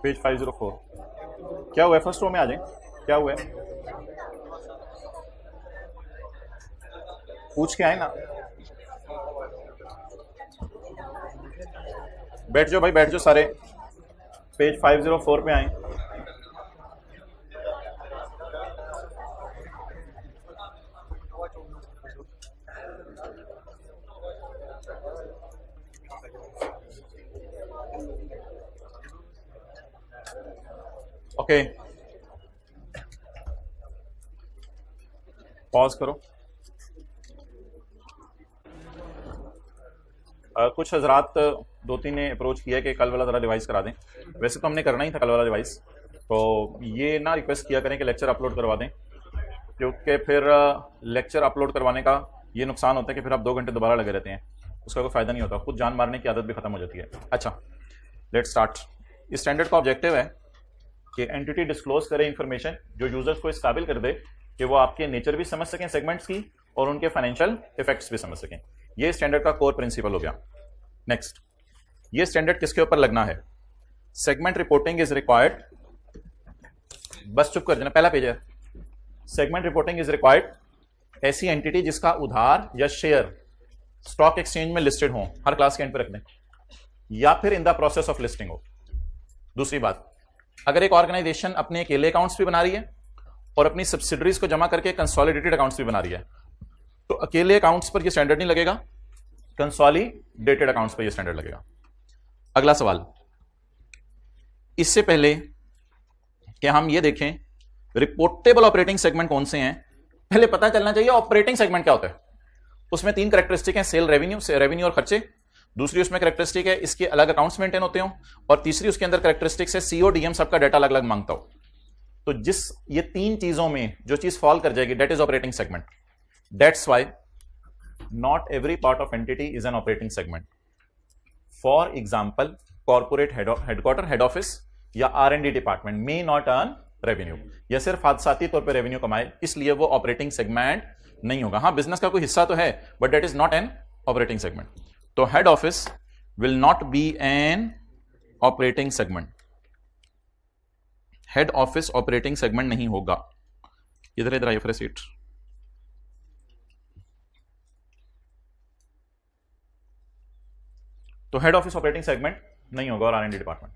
Page 504। क्या हुआ है? फर्स्ट रो में आ जाए। क्या हुआ है? पूछ के आए ना। बैठ जाओ भाई, बैठ जाओ सारे। पेज 504 पे आए। ओके, पॉज करो। कुछ हजरात दो तीन ने अप्रोच किया कि कल वाला ज़रा रिवाइज करा दें। वैसे तो हमने करना ही था कल वाला रिवाइज, तो ये ना रिक्वेस्ट किया करें कि लेक्चर अपलोड करवा दें, क्योंकि फिर लेक्चर अपलोड करवाने का ये नुकसान होता है कि फिर आप 2 घंटे दोबारा लगे रहते हैं, उसका कोई फ़ायदा नहीं होता, खुद जान मारने की आदत भी खत्म हो जाती है। अच्छा, लेट स्टार्ट। इस स्टैंडर्ड का ऑब्जेक्टिव है कि एंटिटी डिस्क्लोज करे इंफॉर्मेशन जो यूजर्स को इस काबिल कर दे कि वो आपके नेचर भी समझ सकें सेगमेंट्स की और उनके फाइनेंशियल इफेक्ट्स भी समझ सकें। ये स्टैंडर्ड का कोर प्रिंसिपल हो गया। नेक्स्ट, ये स्टैंडर्ड किसके ऊपर लगना है? सेगमेंट रिपोर्टिंग इज रिक्वायर्ड, बस चुप कर देना, पहला पेज है। सेगमेंट रिपोर्टिंग इज रिक्वायर्ड ऐसी एंटिटी जिसका उधार या शेयर स्टॉक एक्सचेंज में लिस्टेड हो, हर क्लास के एंड पे रख दें, या फिर in the process of listing हो। दूसरी बात, अगर एक ऑर्गेनाइजेशन अपने अकेले अकाउंट्स भी बना रही है और अपनी सब्सिडरीज को जमा करके कंसोलिडेटेड अकाउंट्स भी बना रही है, तो अकेले अकाउंट्स पर यह स्टैंडर्ड नहीं लगेगा, कंसोलिडेटेड अकाउंट्स पर यह स्टैंडर्ड लगेगा। अगला सवाल, इससे पहले कि हम ये देखें रिपोर्टेबल ऑपरेटिंग सेगमेंट कौन से हैं, पहले पता चलना चाहिए ऑपरेटिंग सेगमेंट क्या होता है। उसमें 3 कैरेक्टरिस्टिक हैं, सेल रेवेन्यू और खर्चे। दूसरी उसमें कैरेक्टरिस्टिक है इसके अलग अकाउंट्स मेंटेन होते हो, और तीसरी उसके अंदर कैरेक्टरिस्टिक्स है सीओडीएम सबका डाटा अलग अलग मांगता हो। तो जिस ये 3 चीजों में जो चीज फॉल कर जाएगी that is operating segment. That's why not every part of entity is an operating segment. For example, corporate headquarter, head office या R and D department may not earn revenue, या सिर्फ हादसाती तौर पर रेवेन्यू कमाए, इसलिए वो ऑपरेटिंग सेगमेंट नहीं होगा। हाँ, बिजनेस का कोई हिस्सा तो है but that is not an operating segment. तो head office will not be an operating segment, head office operating segment नहीं होगा। इधर इधर आइए फ्रेश सीट। तो हेड ऑफिस ऑपरेटिंग सेगमेंट नहीं होगा और R and D department.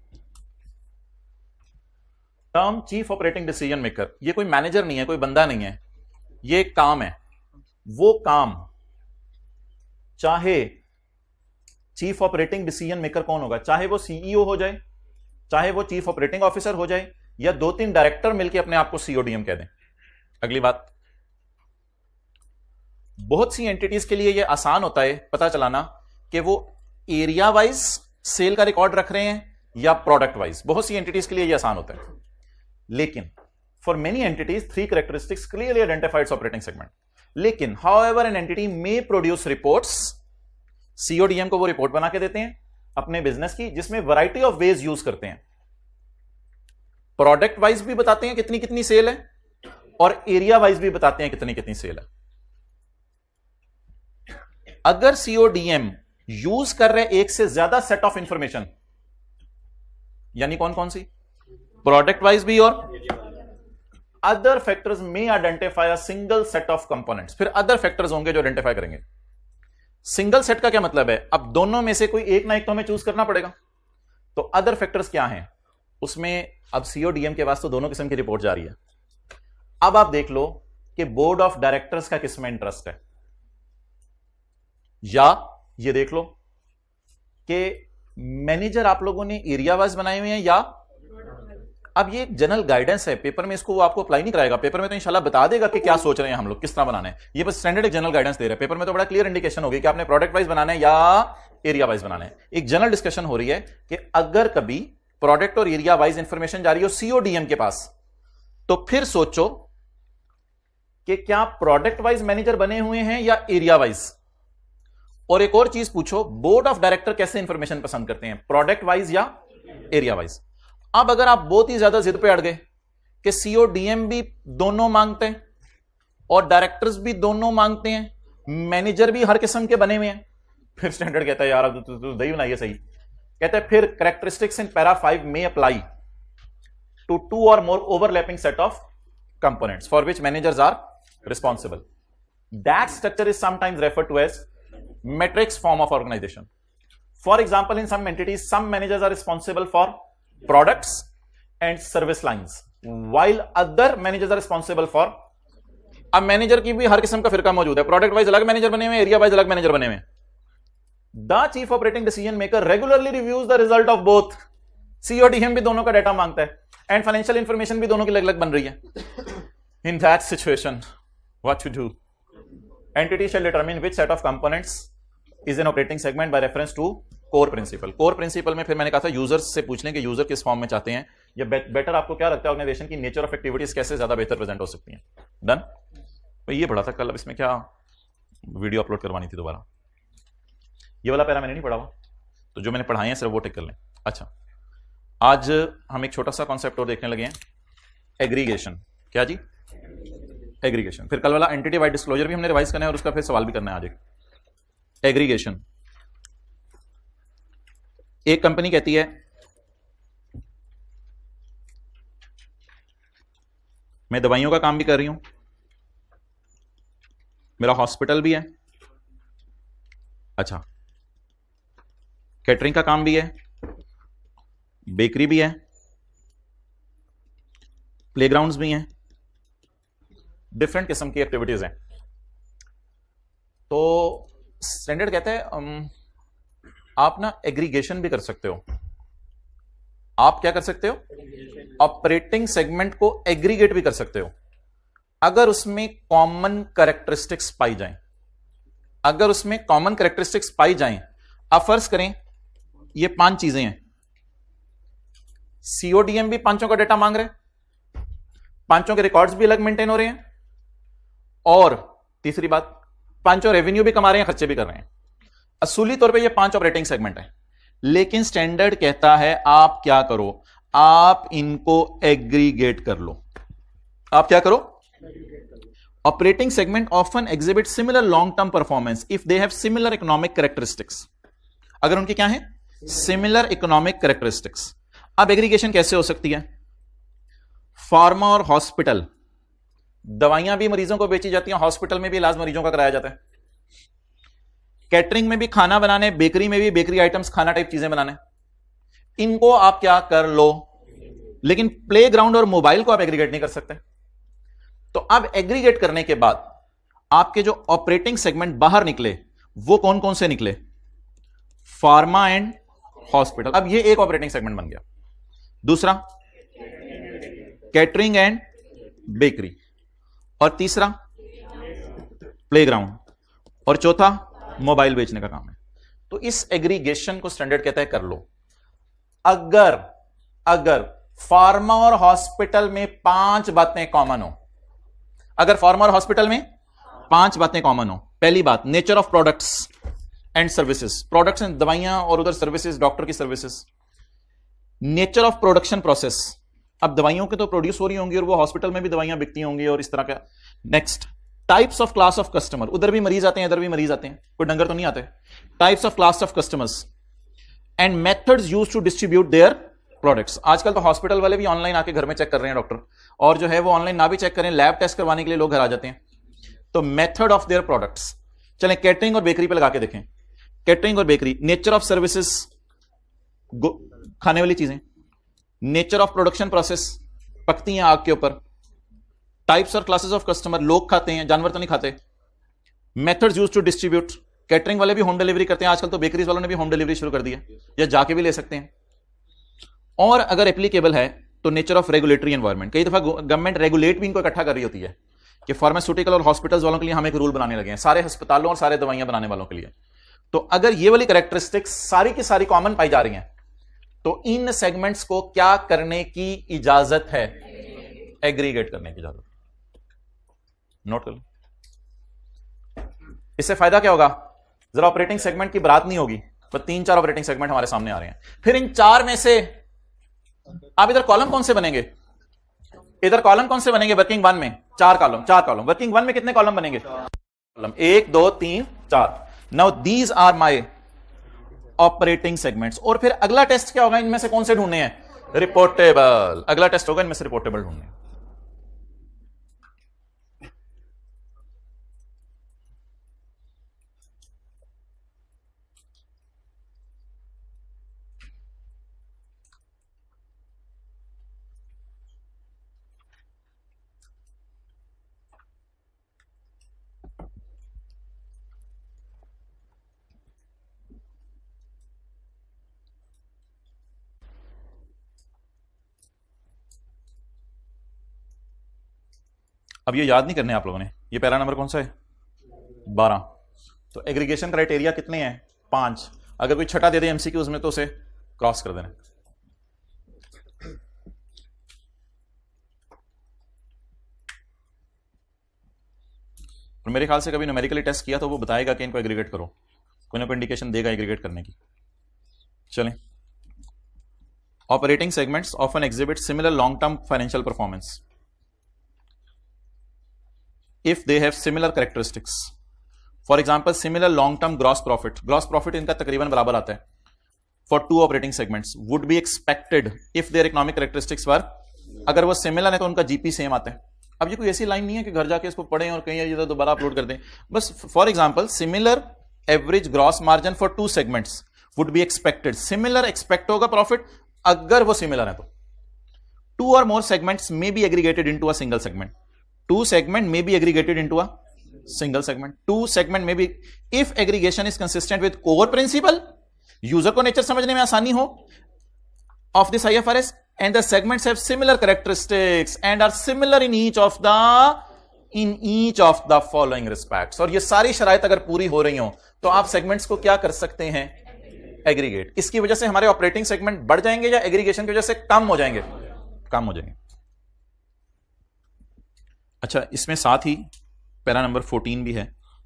Term chief operating decision maker, ये कोई मैनेजर नहीं है, कोई बंदा नहीं है, ये एक काम है। वो काम चाहे चीफ ऑपरेटिंग डिसीजन मेकर कौन होगा, चाहे वो सीईओ हो जाए, चाहे वो चीफ ऑपरेटिंग ऑफिसर हो जाए, या 2-3 डायरेक्टर मिलकर अपने आप को सीओडीएम कह दें। अगली बात, बहुत सी एंटिटीज के लिए यह आसान होता है पता चलाना कि वो एरिया वाइज सेल का रिकॉर्ड रख रहे हैं या प्रोडक्ट वाइज। बहुत सी एंटिटीज के लिए यह आसान होता है, लेकिन for many entities 3 characteristics clearly identified operating segment. लेकिन however an entity may produce reports, CODM को वो रिपोर्ट बना के देते हैं अपने बिजनेस की, जिसमें वैरायटी ऑफ वेज यूज करते हैं। प्रोडक्ट वाइज भी बताते हैं कितनी कितनी सेल है, और एरिया वाइज भी बताते हैं कितनी कितनी सेल है। अगर सीओडीएम यूज कर रहे एक से ज्यादा सेट ऑफ इंफॉर्मेशन, यानी कौन कौन सी, प्रोडक्ट वाइज भी और अदर फैक्टर्स में identify a single set of components, फिर अदर फैक्टर्स होंगे जो आइडेंटिफाई करेंगे। सिंगल सेट का क्या मतलब है, अब दोनों में से कोई एक ना एक तो हमें चूज करना पड़ेगा। तो अदर फैक्टर्स क्या हैं उसमें, अब सीओडीएम के पास तो दोनों किस्म की रिपोर्ट जा रही है। अब आप देख लो कि बोर्ड ऑफ डायरेक्टर्स का किसमें इंटरेस्ट है, या ये देख लो कि मैनेजर आप लोगों ने एरिया वाइज बनाए हुए हैं, या अब ये जनरल गाइडेंस है, पेपर में इसको वो आपको अप्लाई नहीं कराएगा। पेपर में तो इंशाल्लाह बता देगा कि क्या सोच रहे हैं हम लोग, किस तरह बनाना है। ये बस स्टैंडर्ड एक जनरल गाइडेंस दे रहे हैं। पेपर में तो बड़ा क्लियर इंडिकेशन होगी कि आपने प्रोडक्ट वाइज बनाना है या एरिया वाइज बनाना है। एक जनरल डिस्कशन हो रही है कि अगर कभी प्रोडक्ट और एरिया वाइज इंफॉर्मेशन जा रही हो सीओडीएम के पास, तो फिर सोचो कि क्या प्रोडक्ट वाइज मैनेजर बने हुए हैं या एरिया वाइज। और एक और चीज पूछो, बोर्ड ऑफ डायरेक्टर कैसे इंफॉर्मेशन पसंद करते हैं, प्रोडक्ट वाइज या एरिया वाइज। अब अगर आप बहुत ही ज्यादा जिद पे अड़ गए कि सीओडीएम भी दोनों मांगते हैं और डायरेक्टर्स भी दोनों मांगते हैं, मैनेजर भी हर किस्म के बने हुए हैं, फिर स्टैंडर्ड कहता है यार अब तो दही बनाइए सही। कहते हैं फिर कैरेक्टरिस्टिक्स इन पैरा 5 में apply to two or more overlapping set of components for which managers are responsible. That structure is sometimes referred to as matrix form of organization. For example, in some entities, some managers are responsible for products and service lines, while other managers are responsible for. अब manager की भी हर किस्म का फिरका मौजूद है, product wise अलग manager बने हुए, एरिया वाइज अलग मैनेजर बने हुए. The chief operating decision maker regularly reviews the result of both. C O DM भी दोनों का डाटा मांगता है, एंड फाइनेंशियल इंफॉर्मेशन भी दोनों की अलग अलग बन रही है. In that situation what to do? Entity shall determine which set of components is an operating segment by reference to core principle. Core principle में फिर मैंने कहा था यूजर्स से पूछ लें कि यूजर किस फॉर्म में चाहते हैं, या बेटर आपको क्या लगता है ऑर्गेनाइजेशन की नेचर ऑफ एक्टिविटीज कैसे ज्यादा बेहतर प्रेजेंट हो सकती हैं. डन. भाई ये पढ़ा था कल, अब इसमें क्या वीडियो अपलोड करवानी थी दोबारा. ये वाला पैरा मैंने नहीं पढ़ा हुआ, तो जो मैंने पढ़ाए हैं सिर्फ वो टिक कर लें. अच्छा, आज हम एक छोटा सा कॉन्सेप्ट और देखने लगे हैं, एग्रीगेशन. क्या जी? एग्रीगेशन. फिर कल वाला एंटिटी वाइड डिस्क्लोजर भी हमने रिवाइज करना है और उसका फिर सवाल भी करना है आज. एग्रीगेशन. एक कंपनी कहती है मैं दवाइयों का काम भी कर रही हूं, मेरा हॉस्पिटल भी है, अच्छा कैटरिंग का काम भी है, बेकरी भी है, प्लेग्राउंड्स भी हैं, डिफरेंट किस्म की एक्टिविटीज हैं. तो स्टैंडर्ड कहता है आप ना एग्रीगेशन भी कर सकते हो. आप क्या कर सकते हो? ऑपरेटिंग सेगमेंट को एग्रीगेट भी कर सकते हो अगर उसमें कॉमन कैरेक्टरिस्टिक्स पाई जाएं. अगर उसमें कॉमन कैरेक्टरिस्टिक्स पाई जाएं, आप फर्ज करें ये 5 चीजें हैं, सीओडीएम भी 5 का डाटा मांग रहे हैं, 5 के रिकॉर्ड्स भी अलग मेंटेन हो रहे हैं, और तीसरी बात 5 रेवेन्यू भी कमा रहे हैं, खर्चे भी कर रहे हैं. असूली तौर पे ये 5 ऑपरेटिंग सेगमेंट है, लेकिन स्टैंडर्ड कहता है आप क्या करो, आप इनको एग्रीगेट कर लो. आप क्या करो? Operating segment often exhibit similar long term performance if they have similar economic characteristics. अगर उनके क्या है? Similar economic characteristics. अब एग्रीगेशन कैसे हो सकती है? फार्मा और हॉस्पिटल, दवाइयां भी मरीजों को बेची जाती हैं, हॉस्पिटल में भी इलाज मरीजों का कराया जाता है. कैटरिंग में भी खाना बनाने, बेकरी में भी बेकरी आइटम्स खाना टाइप चीजें बनाने, इनको आप क्या कर लो. लेकिन प्लेग्राउंड और मोबाइल को आप एग्रीगेट नहीं कर सकते. तो अब एग्रीगेट करने के बाद आपके जो ऑपरेटिंग सेगमेंट बाहर निकले वो कौन कौन से निकले? Pharma and hospital. अब ये एक ऑपरेटिंग सेगमेंट बन गया. दूसरा कैटरिंग एंड बेकरी, और तीसरा प्लेग्राउंड, और चौथा मोबाइल बेचने का काम है. तो इस एग्रीगेशन को स्टैंडर्ड कहता है कर लो. अगर फार्मा और हॉस्पिटल में 5 बातें कॉमन हो, अगर फार्मा और हॉस्पिटल में 5 बातें कॉमन हो. पहली बात, nature of products and services. Products and दवाइयां, और उधर सर्विसेज डॉक्टर की services. Nature of production process, अब दवाइयों के तो प्रोड्यूस हो रही होंगी और वो हॉस्पिटल में भी दवाइयां बिकती होंगी और इस तरह का. Next, types of class of customer, उधर भी मरीज आते हैं इधर भी मरीज आते हैं, कोई डंगर तो नहीं आते. Types of class of customers and methods used to distribute their products. आजकल तो हॉस्पिटल वाले भी ऑनलाइन आके घर में चेक कर रहे हैं डॉक्टर, और जो है वो ऑनलाइन ना भी चेक करें, लैब टेस्ट करवाने के लिए लोग घर आ जाते हैं. तो मेथड ऑफ देयर प्रोडक्ट्स. चलें कैटरिंग और बेकरी पे लगा के देखें. कैटरिंग और बेकरी, नेचर ऑफ सर्विसेज, खाने वाली चीजें. नेचर ऑफ प्रोडक्शन प्रोसेस, पकती हैं आग के ऊपर. टाइप्स और क्लासेस ऑफ कस्टमर, लोग खाते हैं, जानवर तो नहीं खाते. Methods used to distribute, catering वाले भी होम डिलीवरी करते हैं, आजकल तो बेकरीज वालों ने भी होम डिलीवरी शुरू कर दी है, या जाके भी ले सकते हैं. और अगर एप्लीकेबल है तो नेचर ऑफ रेगुलेटरी एनवायरनमेंट. कई दफा गवर्नमेंट रेगुलेट भी इनको इकट्ठा कर रही होती है कि फार्मास्यूटिकल और हॉस्पिटल्स वालों के लिए हम एक रूल बनाने लगे हैं, सारे अस्पतालों और सारे दवाइयां बनाने वालों के लिए. तो अगर ये वाली कैरेक्टरिस्टिक्स सारी की सारी कॉमन पाई जा रही हैं, तो इन सेगमेंट्स को क्या करने की इजाजत है? एग्रीगेट करने की इजाजत. नोट कर लो. इससे फायदा क्या होगा? जरा ऑपरेटिंग सेगमेंट की बात नहीं होगी, तो 3-4 ऑपरेटिंग सेगमेंट हमारे सामने आ रहे हैं. फिर इन 4 में से आप इधर कॉलम कौन से बनेंगे? इधर कॉलम कौन से बनेंगे? वर्किंग 1 में 4 कॉलम. वर्किंग 1 में कितने कॉलम बनेंगे? Column 1 2 3 4. Now these are my operating segments. और फिर अगला टेस्ट क्या होगा? इनमें से कौन से ढूंढने हैं? रिपोर्टेबल। अगला टेस्ट होगा इनमें से रिपोर्टेबल ढूंढने। अब ये याद नहीं करने आप लोगों ने, ये पैरा नंबर कौन सा है? 12। तो एग्रीगेशन क्राइटेरिया कितने हैं? 5। अगर कोई छठा दे दे एमसीक्यूज में तो उसे क्रॉस कर देना। और मेरे ख्याल से कभी न्यूमेरिकली टेस्ट किया तो वो बताएगा कि इनको एग्रीगेट करो, कोई ना कोई इंडिकेशन देगा एग्रीगेट करने की। चलें, operating segments often exhibit similar long term financial performance if they have similar characteristics. For example, similar long-term gross profit. Gross profit इनका तकरीबन बराबर आता है for two operating segments. Would be expected if their economic characteristics were, अगर वो similar है तो उनका GP सेम आता है। अब ये कोई ऐसी लाइन नहीं है कि घर जाके इसको पढ़ें और कहीं ये दोबारा अपलोड कर दें। बस for example, similar average gross margin for two segments would be expected. Similar expect होगा प्रॉफिट अगर वो सिमिलर है तो। Two or more segments may be aggregated into a single segment. Two segment may be aggregated into a single segment. Two segment may be, if aggregation is consistent with core principle, user को nature समझने में आसानी हो of this IFRS, and the segments have similar characteristics and are similar in each of the following respects. और ये सारी शराइत अगर पूरी हो रही हो तो आप segments को क्या कर सकते हैं? Aggregate. इसकी वजह से हमारे ऑपरेटिंग सेगमेंट बढ़ जाएंगे या एग्रीगेशन की वजह से कम हो जाएंगे? कम हो जाएंगे। अच्छा, इसमें साथ ही पैरा नंबर 14 भी है,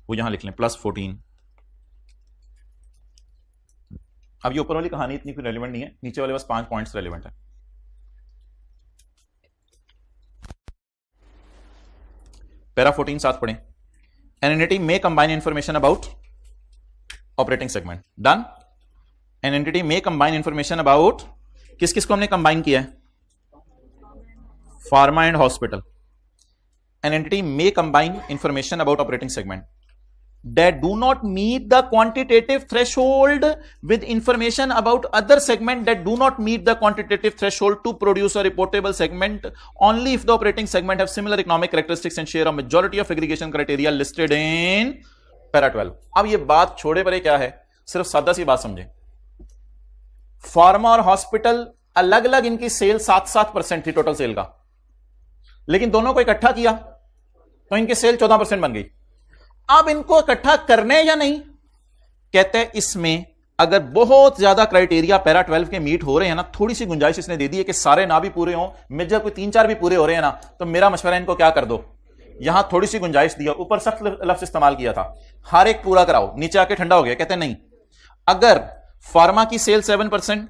वो यहां लिख लें, +14। अब ये ऊपर वाली कहानी इतनी कोई रेलिवेंट नहीं है, नीचे वाले बस 5 पॉइंट्स रेलिवेंट है। पैरा 14 साथ पढ़ें। N entity may combine information about operating segment. Done. N entity may combine information about, किस किस को हमने कंबाइन किया है? Pharma and hospital. An entity may combine information about operating segment that do not meet the quantitative threshold with information about other segment that do not meet the quantitative threshold to produce a reportable segment only if the operating segment have similar economic characteristics and share a majority of aggregation criteria listed in para 12। अब ये बात छोड़े परे क्या है, सिर्फ सादा सी बात समझें। फार्मा और हॉस्पिटल अलग अलग इनकी सेल 7% थी टोटल सेल का, लेकिन दोनों को इकट्ठा किया तो इनकी सेल 14% बन गई। अब इनको इकट्ठा करने या नहीं? कहते हैं इसमें अगर बहुत ज्यादा क्राइटेरिया पैरा 12 के मीट हो रहे हैं ना, थोड़ी सी गुंजाइश इसने दे दी है कि सारे ना भी पूरे हों, मेजर कोई 3-4 भी पूरे हो रहे हैं ना, तो मेरा मशवरा इनको क्या कर दो, यहां थोड़ी सी गुंजाइश दिया। ऊपर सख्त लफ्ज इस्तेमाल किया था, हर एक पूरा कराओ, नीचे आके ठंडा हो गया। कहते हैं नहीं, अगर फार्मा की सेल 7%,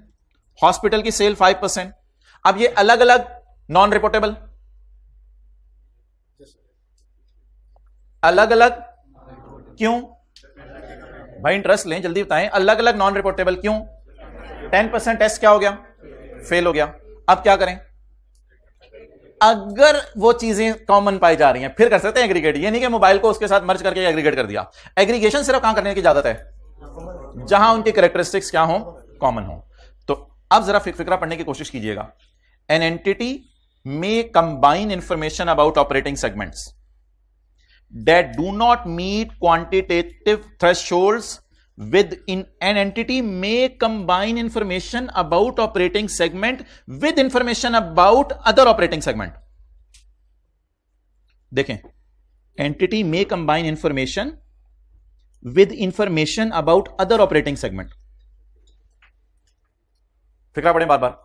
हॉस्पिटल की सेल 5%, अब ये अलग अलग नॉन रिपोर्टेबल, अलग अलग क्यों भाई? इंटरेस्ट लें, जल्दी बताएं। अलग अलग नॉन रिपोर्टेबल क्यों? 10% टेस्ट क्या हो गया? फेल हो गया। अब क्या करें? अगर वो चीजें कॉमन पाई जा रही हैं फिर कर सकते हैं एग्रीगेट। ये नहीं कि मोबाइल को उसके साथ मर्ज करके एग्रीगेट कर दिया। एग्रीगेशन सिर्फ कहां करने की इजाजत है? जहां उनकी कैरेक्टरिस्टिक्स क्या हो? कॉमन हो। तो अब जरा फिक्रा पढ़ने की कोशिश कीजिएगा। N entity may combine information about operating segments that do not meet quantitative thresholds within an entity may combine information about operating segment with information about other operating segment। देखें, entity may combine information with information about other operating segment। फिक्रा पढ़ें बार बार।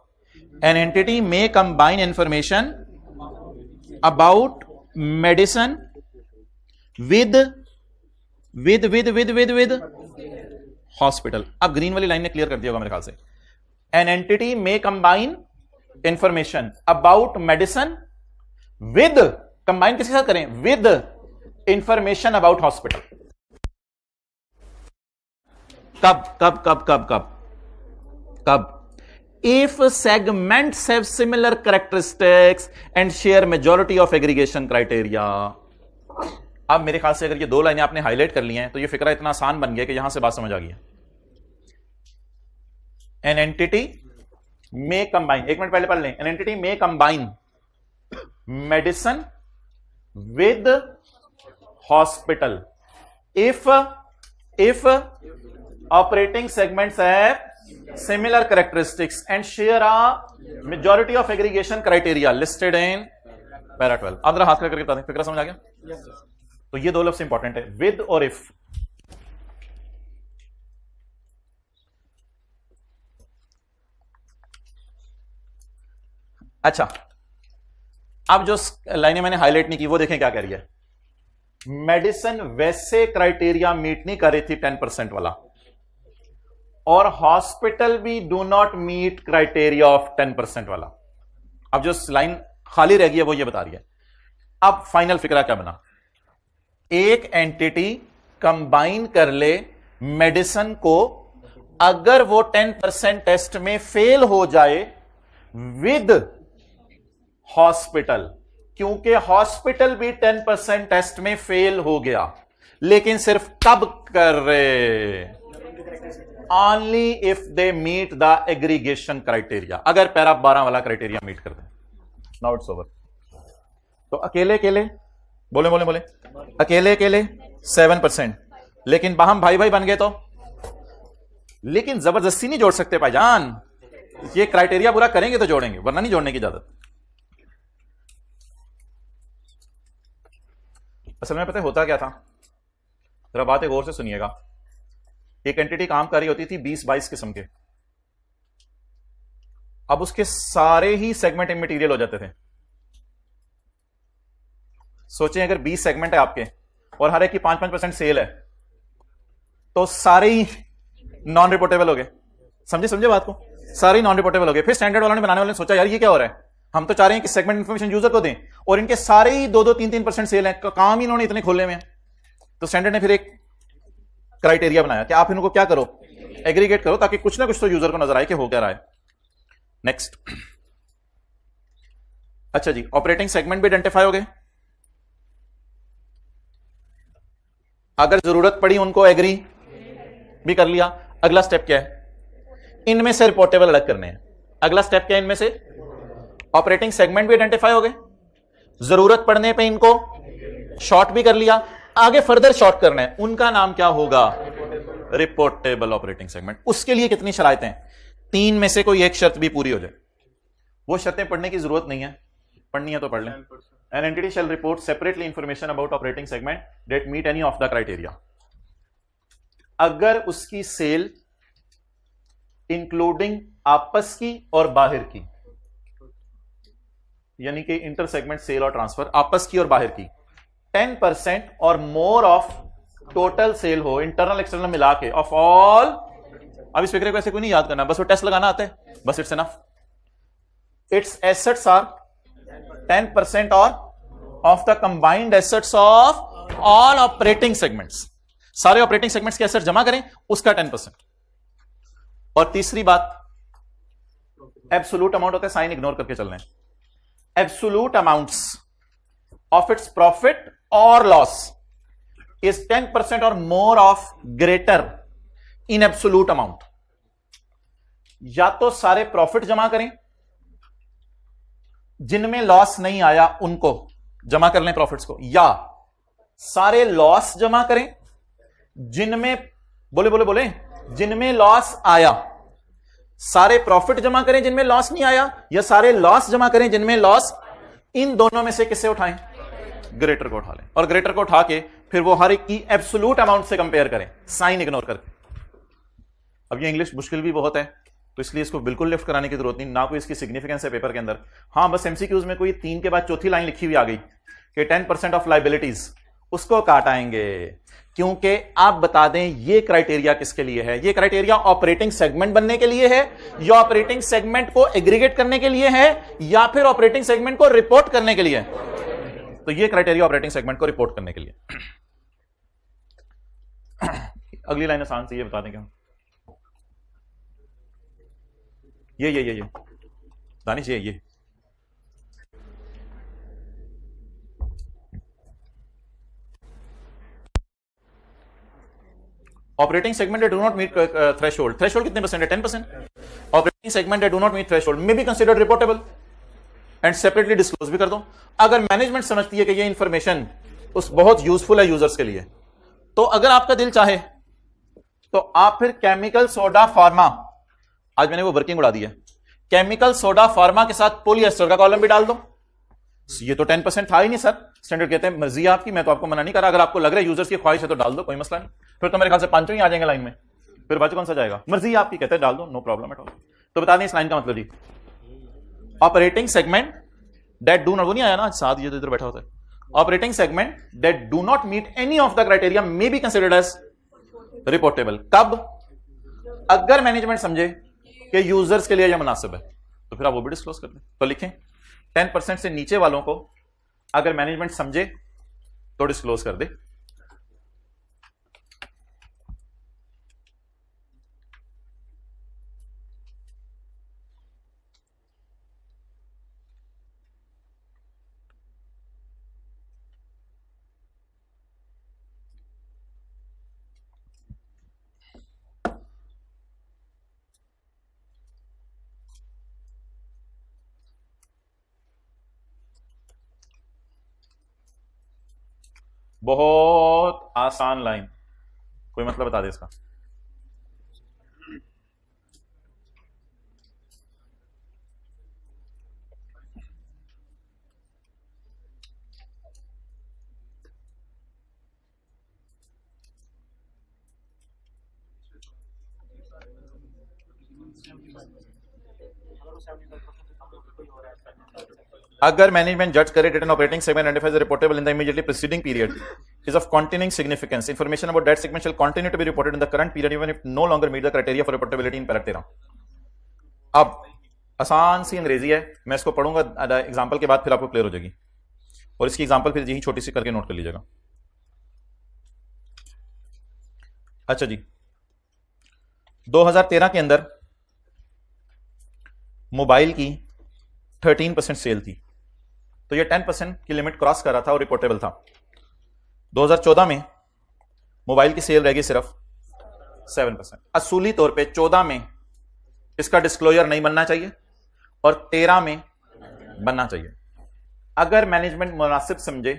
an entity may combine information about medicine with hospital. अब green वाली line ने clear कर दिया होगा मेरे ख्याल से। N entity may combine information about medicine with, combine किसके साथ करें? With information about hospital. कब कब कब कब कब कब? if segments have similar characteristics and share majority of aggregation criteria। अब मेरे ख्याल से अगर ये दो लाइनें आपने हाईलाइट कर ली हैं तो ये फिक्रा इतना आसान बन गया कि यहां से बात समझ आ गई है। एन एंटिटी मे कंबाइन, एक मिनट पहले पढ़ लें, N entity may combine medicine with hospital if operating segments have similar characteristics and share a majority of aggregation criteria listed in para 12। आप जरा हाथ करके बता दें, फिक्रा समझ आ गया? yes, तो ये दो लफ्ज इंपॉर्टेंट है, विद और इफ। अच्छा, अब जो लाइनें मैंने हाईलाइट नहीं की वो देखें क्या कह रही है। मेडिसिन वैसे क्राइटेरिया मीट नहीं कर रही थी 10% वाला, और हॉस्पिटल भी do not meet criteria of 10% वाला। अब जो लाइन खाली रह गई है वो ये बता रही है। अब फाइनल फिक्रा क्या बना, एक एंटिटी कंबाइन कर ले मेडिसिन को, अगर वो 10% टेस्ट में फेल हो जाए विद हॉस्पिटल, क्योंकि हॉस्पिटल भी 10% टेस्ट में फेल हो गया, लेकिन सिर्फ कब कर रहे, only if they meet the aggregation criteria, अगर पैरा 12 वाला क्राइटेरिया मीट कर दे। Now it's over. तो अकेले अकेले बोले बोले बोले अकेले अकेले 7%, लेकिन हम भाई भाई बन गए तो, लेकिन जबरदस्ती नहीं जोड़ सकते भाईजान, ये क्राइटेरिया पूरा करेंगे तो जोड़ेंगे, वरना नहीं जोड़ने की इजाजत। असल में पता है होता क्या था, जरा बात गौर से सुनिएगा। एक एंटिटी काम कर रही होती थी 20-22 किस्म के, अब उसके सारे ही सेगमेंट इमटेरियल हो जाते थे। सोचें अगर 20 सेगमेंट है आपके और हर एक की 5-5% सेल है, तो सारे ही नॉन रिपोर्टेबल हो गए। समझे बात को, सारे ही नॉन रिपोर्टेबल हो गए। फिर स्टैंडर्ड वालों ने, बनाने वालों ने सोचा यार ये क्या हो रहा है, हम तो चाह रहे हैं कि सेगमेंट इंफॉर्मेशन यूजर को दें, और इनके सारे ही 2-3% सेल है, काम ही इन्होंने इतने खोले में। तो स्टैंडर्ड ने फिर एक क्राइटेरिया बनाया कि आप इनको क्या करो, एग्रीगेट करो, ताकि कुछ ना कुछ तो यूजर को नजर आए कि हो क्या रहा है। नेक्स्ट, अच्छा जी, ऑपरेटिंग सेगमेंट भी आइडेंटिफाई हो गए, अगर जरूरत पड़ी उनको एग्री भी कर लिया। अगला स्टेप क्या है, इनमें से रिपोर्टेबल अलग करने हैं। अगला स्टेप क्या है, इनमें से ऑपरेटिंग सेगमेंट भी आइडेंटिफाई हो गए, जरूरत पड़ने पे इनको शॉर्ट भी कर लिया, आगे फर्दर शॉर्ट करना है, उनका नाम क्या होगा, रिपोर्टेबल ऑपरेटिंग सेगमेंट। उसके लिए कितनी शर्तें हैं, 3 में से कोई एक शर्त भी पूरी हो जाए। वो शर्तें पढ़ने की जरूरत नहीं है, पढ़नी है तो पढ़ लें। An entity shall report separately information about operating segment that meet any of the criteria। अगर उसकी सेल इंक्लूडिंग आपस की और बाहर की, यानी कि इंटर सेगमेंट सेल और ट्रांसफर, आपस की और बाहर की, 10% और मोर ऑफ टोटल सेल हो, इंटरनल एक्सटर्नल मिला के, ऑफ ऑल। अब इस फिक्रे को ऐसे कोई नहीं याद करना, बस वो टेस्ट लगाना आता है, बस it's enough. It's assets are 10% और of the combined assets of all operating segments, सारे ऑपरेटिंग सेगमेंट्स के एसेट जमा करें, उसका 10%। और तीसरी बात, एब्सोल्यूट अमाउंट होता है, साइन इग्नोर करके चल रहे हैं। Absolute amounts of its profit और लॉस इज 10% और more of greater in absolute amount. या तो सारे प्रॉफिट जमा करें, जिनमें लॉस नहीं आया उनको जमा कर लें प्रॉफिट्स को, या सारे लॉस जमा करें जिनमें, बोले बोले बोले, जिनमें लॉस आया। सारे प्रॉफिट जमा करें जिनमें लॉस नहीं आया, या सारे लॉस जमा करें जिनमें लॉस, इन दोनों में से किससे उठाएं, ग्रेटर को उठा लें, और ग्रेटर को उठा के फिर वो हर एक की एब्सोल्यूट अमाउंट से कंपेयर करें, साइन इग्नोर करके। अब ये इंग्लिश मुश्किल भी बहुत है, तो इसलिए इसको बिल्कुल लिफ्ट कराने की जरूरत नहीं, ना कोई इसकी सिग्निफिकेंस है पेपर के अंदर। हाँ, बस एमसीक्यूज में कोई 3 के बाद चौथी लाइन लिखी हुई आ गई कि 10% ऑफ लाइबिलिटीज, उसको काट आएंगे, क्योंकि आप बता दें ये क्राइटेरिया किसके लिए है। ये क्राइटेरिया ऑपरेटिंग सेगमेंट बनने के लिए है, या ऑपरेटिंग सेगमेंट को एग्रीगेट करने के लिए है, या फिर ऑपरेटिंग सेगमेंट को रिपोर्ट करने के लिए है। तो ये क्राइटेरिया ऑपरेटिंग सेगमेंट को रिपोर्ट करने के लिए। अगली लाइन आसान से ये बता दें क्या, ये दानिश, ये operating segment that do not meet threshold कितने परसेंट है? 10%. Operating segment that do not meet threshold may be considered reportable and separately disclose भी कर दो. अगर मैनेजमेंट समझती है कि ये इंफॉर्मेशन उस बहुत यूजफुल है यूजर्स के लिए, तो अगर आपका दिल चाहे तो आप फिर केमिकल सोडा फार्मा, आज मैंने वो वर्किंग उड़ा दी है, केमिकल सोडा फार्मा के साथ पॉलीएस्टर का कॉलम भी डाल दो. ये तो 10% था ही नहीं सर. स्टैंडर्ड कहते हैं मर्जी आपकी, मैं तो आपको मना नहीं कर रहा. अगर आपको लग रहा है यूजर्स की ख्वाहिश है तो डाल दो, कोई मसला नहीं. फिर तो मेरे ख्याल से 5 ही आ जाएंगे लाइन में, फिर बाद कौन सा जाएगा? मर्जी आपकी, कहते हैं डाल दो, नो प्रॉब्लम एट ऑल. तो बता दें इस लाइन का मतलब जी, operating segment that do not, वो नहीं आया ना साथ, ये तो इधर बैठा होता है. Operating segment that do not meet any of the criteria may be considered as reportable. कब? अगर मैनेजमेंट समझे कि यूजर्स के लिए यह मुनासिब है, तो फिर आप वो भी डिस्क्लोज कर दें. तो लिखें 10% से नीचे वालों को अगर मैनेजमेंट समझे तो डिस्क्लोज कर दे. बहुत आसान लाइन, कोई मतलब बता दे इसका. अगर मैनेजमेंट जज करे that an operating segment identifies as reportable in the immediately preceding period is of continuing significance, information about that segment shall continue to be reported in the current period even if no longer meet the criteria for reportability in para 13. अब आसान सी अंग्रेजी है, मैं इसको पढ़ूंगा example के बाद, फिर आपको क्लियर हो जाएगी. और इसकी एग्जांपल फिर यही छोटी सी करके नोट कर लीजिएगा. अच्छा जी, 2013 के अंदर मोबाइल की 13% सेल थी, तो ये 10% की लिमिट क्रॉस कर रहा था और रिपोर्टेबल था. 2014 में मोबाइल की सेल रह गई सिर्फ 7%. असूली तौर पे 14 में इसका डिस्क्लोजर नहीं बनना चाहिए और 13 में बनना चाहिए. अगर मैनेजमेंट मुनासिब समझे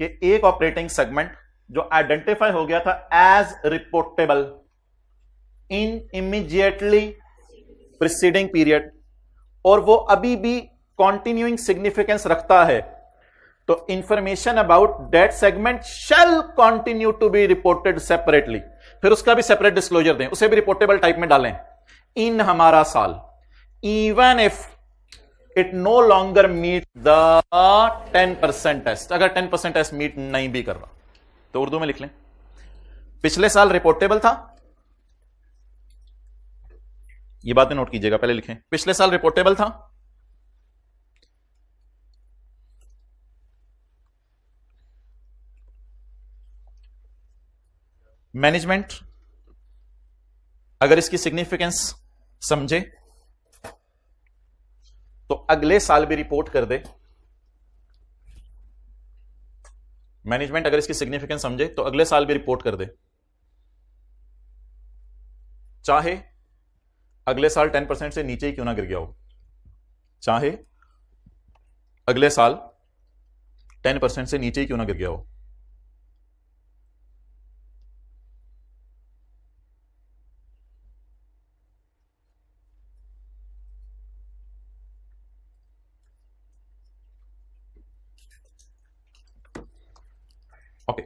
कि एक ऑपरेटिंग सेगमेंट जो आइडेंटिफाई हो गया था as reportable in immediately preceding period और वो अभी भी कॉन्टिन्यूइंग सिग्निफिकेंस रखता है, तो information about that segment shall continue to be reported separately. फिर उसका भी सेपरेट डिस्क्लोजर दें, उसे भी रिपोर्टेबल टाइप में डालें इन हमारा साल, even if it no longer meet the 10% test. अगर 10% टेस्ट मीट नहीं भी कर रहा तो उर्दू में लिख लें, पिछले साल रिपोर्टेबल था, ये बातें नोट कीजिएगा, पहले लिखें पिछले साल रिपोर्टेबल था, मैनेजमेंट अगर इसकी सिग्निफिकेंस समझे तो अगले साल भी रिपोर्ट कर दे. मैनेजमेंट अगर इसकी सिग्निफिकेंस समझे तो अगले साल भी रिपोर्ट कर दे, चाहे अगले साल 10% से नीचे ही क्यों ना गिर गया हो, चाहे अगले साल 10% से नीचे ही क्यों ना गिर गया हो. ओके,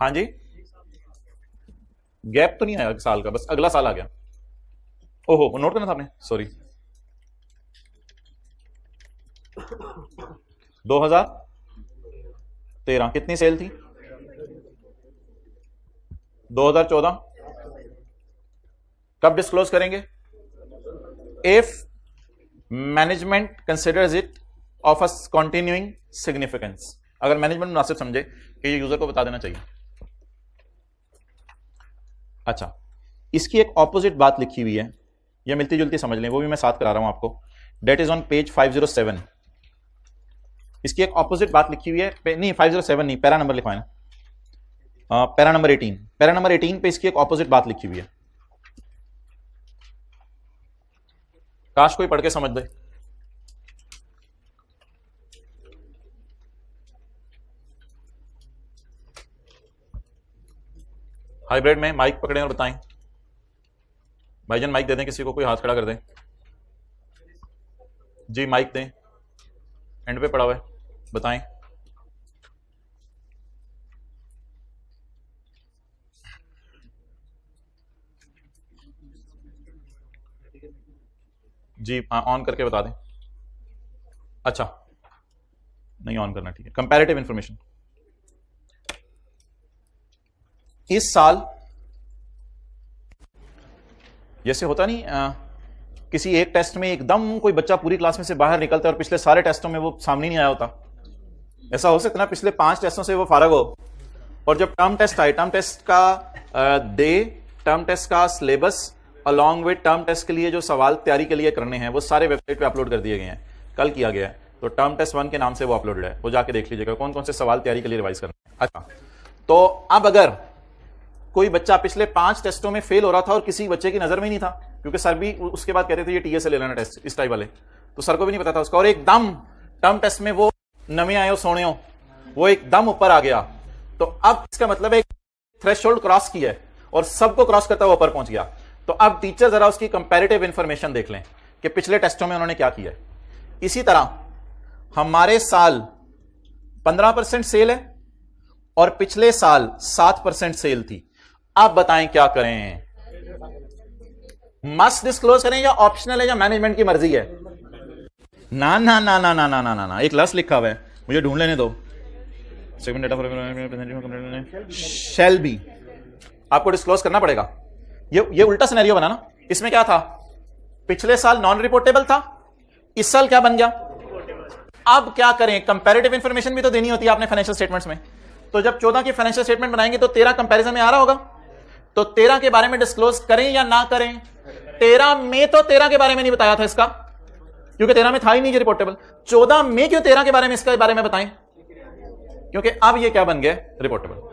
हाँ जी, गैप तो नहीं आया साल का, बस अगला साल आ गया. ओहो, नोट करना था आपने, सॉरी. 2013 कितनी सेल थी? 2014 कब डिस्क्लोज करेंगे? If management considers it of a continuing significance. अगर मैनेजमेंट मुनासिब समझे कि ये यूजर को बता देना चाहिए. अच्छा, इसकी एक ऑपोजिट बात लिखी हुई है, यह मिलती जुलती समझ लें, वो भी मैं साथ करा रहा हूं आपको। Date is on page 507। इसकी एक ऑपोजिट बात लिखी हुई है, नहीं 507 नहीं, पैरा नंबर लिखवाए ना, पैरा नंबर 18, पैरा नंबर 18 पे इसकी एक ऑपोजिट बात लिखी हुई है। काश कोई पढ़ के समझ दे। हाइब्रिड में माइक पकड़ें और बताएं। भाईजान माइक दे दें, किसी को कोई हाथ खड़ा कर दें जी, माइक दें, एंड पे पड़ा हुआ है, बताएं। जी ऑन करके बता दें। अच्छा नहीं ऑन करना, ठीक है। कंपैरेटिव इंफॉर्मेशन, इस साल जैसे होता नहीं किसी एक टेस्ट में एकदम कोई बच्चा पूरी क्लास में से बाहर निकलता है और पिछले सारे टेस्टों में वो सामने नहीं आया होता, ऐसा हो सकता ना पिछले 5 टेस्टों से वो फारग हो, और जब टर्म टेस्ट आए, टर्म टेस्ट का डे, टर्म टेस्ट का syllabus along with term test के लिए जो सवाल तैयारी के लिए करने हैं वो सारे वेबसाइट पे अपलोड कर दिए गए हैं, कल किया गया है। तो टर्म टेस्ट 1 के नाम से वो अपलोडेड है, वो जाके देख लीजिएगा कौन कौन से सवाल तैयारी के लिए रिवाइज करने हैं। अच्छा, तो अब अगर कोई बच्चा पिछले 5 टेस्टों में फेल हो रहा था और किसी बच्चे की नजर में नहीं था, क्योंकि सर भी उसके बाद कहते थे ये टीएस से ले लेना टेस्ट, इस टाइप वाले, तो सर को भी नहीं पता था उसका, और एकदम टर्म टेस्ट में वो नवे आए हो सोने हो, वो एकदम ऊपर आ गया, तो अब इसका मतलब एक थ्रेशोल्ड क्रॉस किया है और सबको क्रॉस करता हुआ ऊपर पहुंच गया। तो अब टीचर जरा उसकी कंपैरेटिव इंफॉर्मेशन देख लें कि पिछले टेस्टों में उन्होंने क्या किया है। इसी तरह हमारे साल 15% सेल है और पिछले साल 7% सेल थी। अब बताएं क्या करें, मस्ट डिस्क्लोज करें या ऑप्शनल है या मैनेजमेंट की मर्जी है? ना ना ना ना ना ना ना ना, एक लस लिखा हुआ है, मुझे ढूंढ लेने दो। सेगमेंट डेटा शैल बी, आपको डिस्क्लोज करना पड़ेगा। ये उल्टा सिनेरियो बना ना, इसमें क्या था, पिछले साल नॉन रिपोर्टेबल था, इस साल क्या बन गया। अब क्या करें, कंपैरेटिव इंफॉर्मेशन भी तो देनी होती है आपने फाइनेंशियल स्टेटमेंट्स में। तो जब 14 की फाइनेंशियल स्टेटमेंट बनाएंगे तो 13 कंपैरिजन में आ रहा होगा, तो 13 के बारे में डिस्क्लोज करें या ना करें। 13 में तो 13 के बारे में नहीं बताया था इसका, क्योंकि 13 में था ही नहीं रिपोर्टेबल। 14 में क्यों 13 के बारे में इसके बारे में बताएं, क्योंकि अब ये क्या बन गया, रिपोर्टेबल।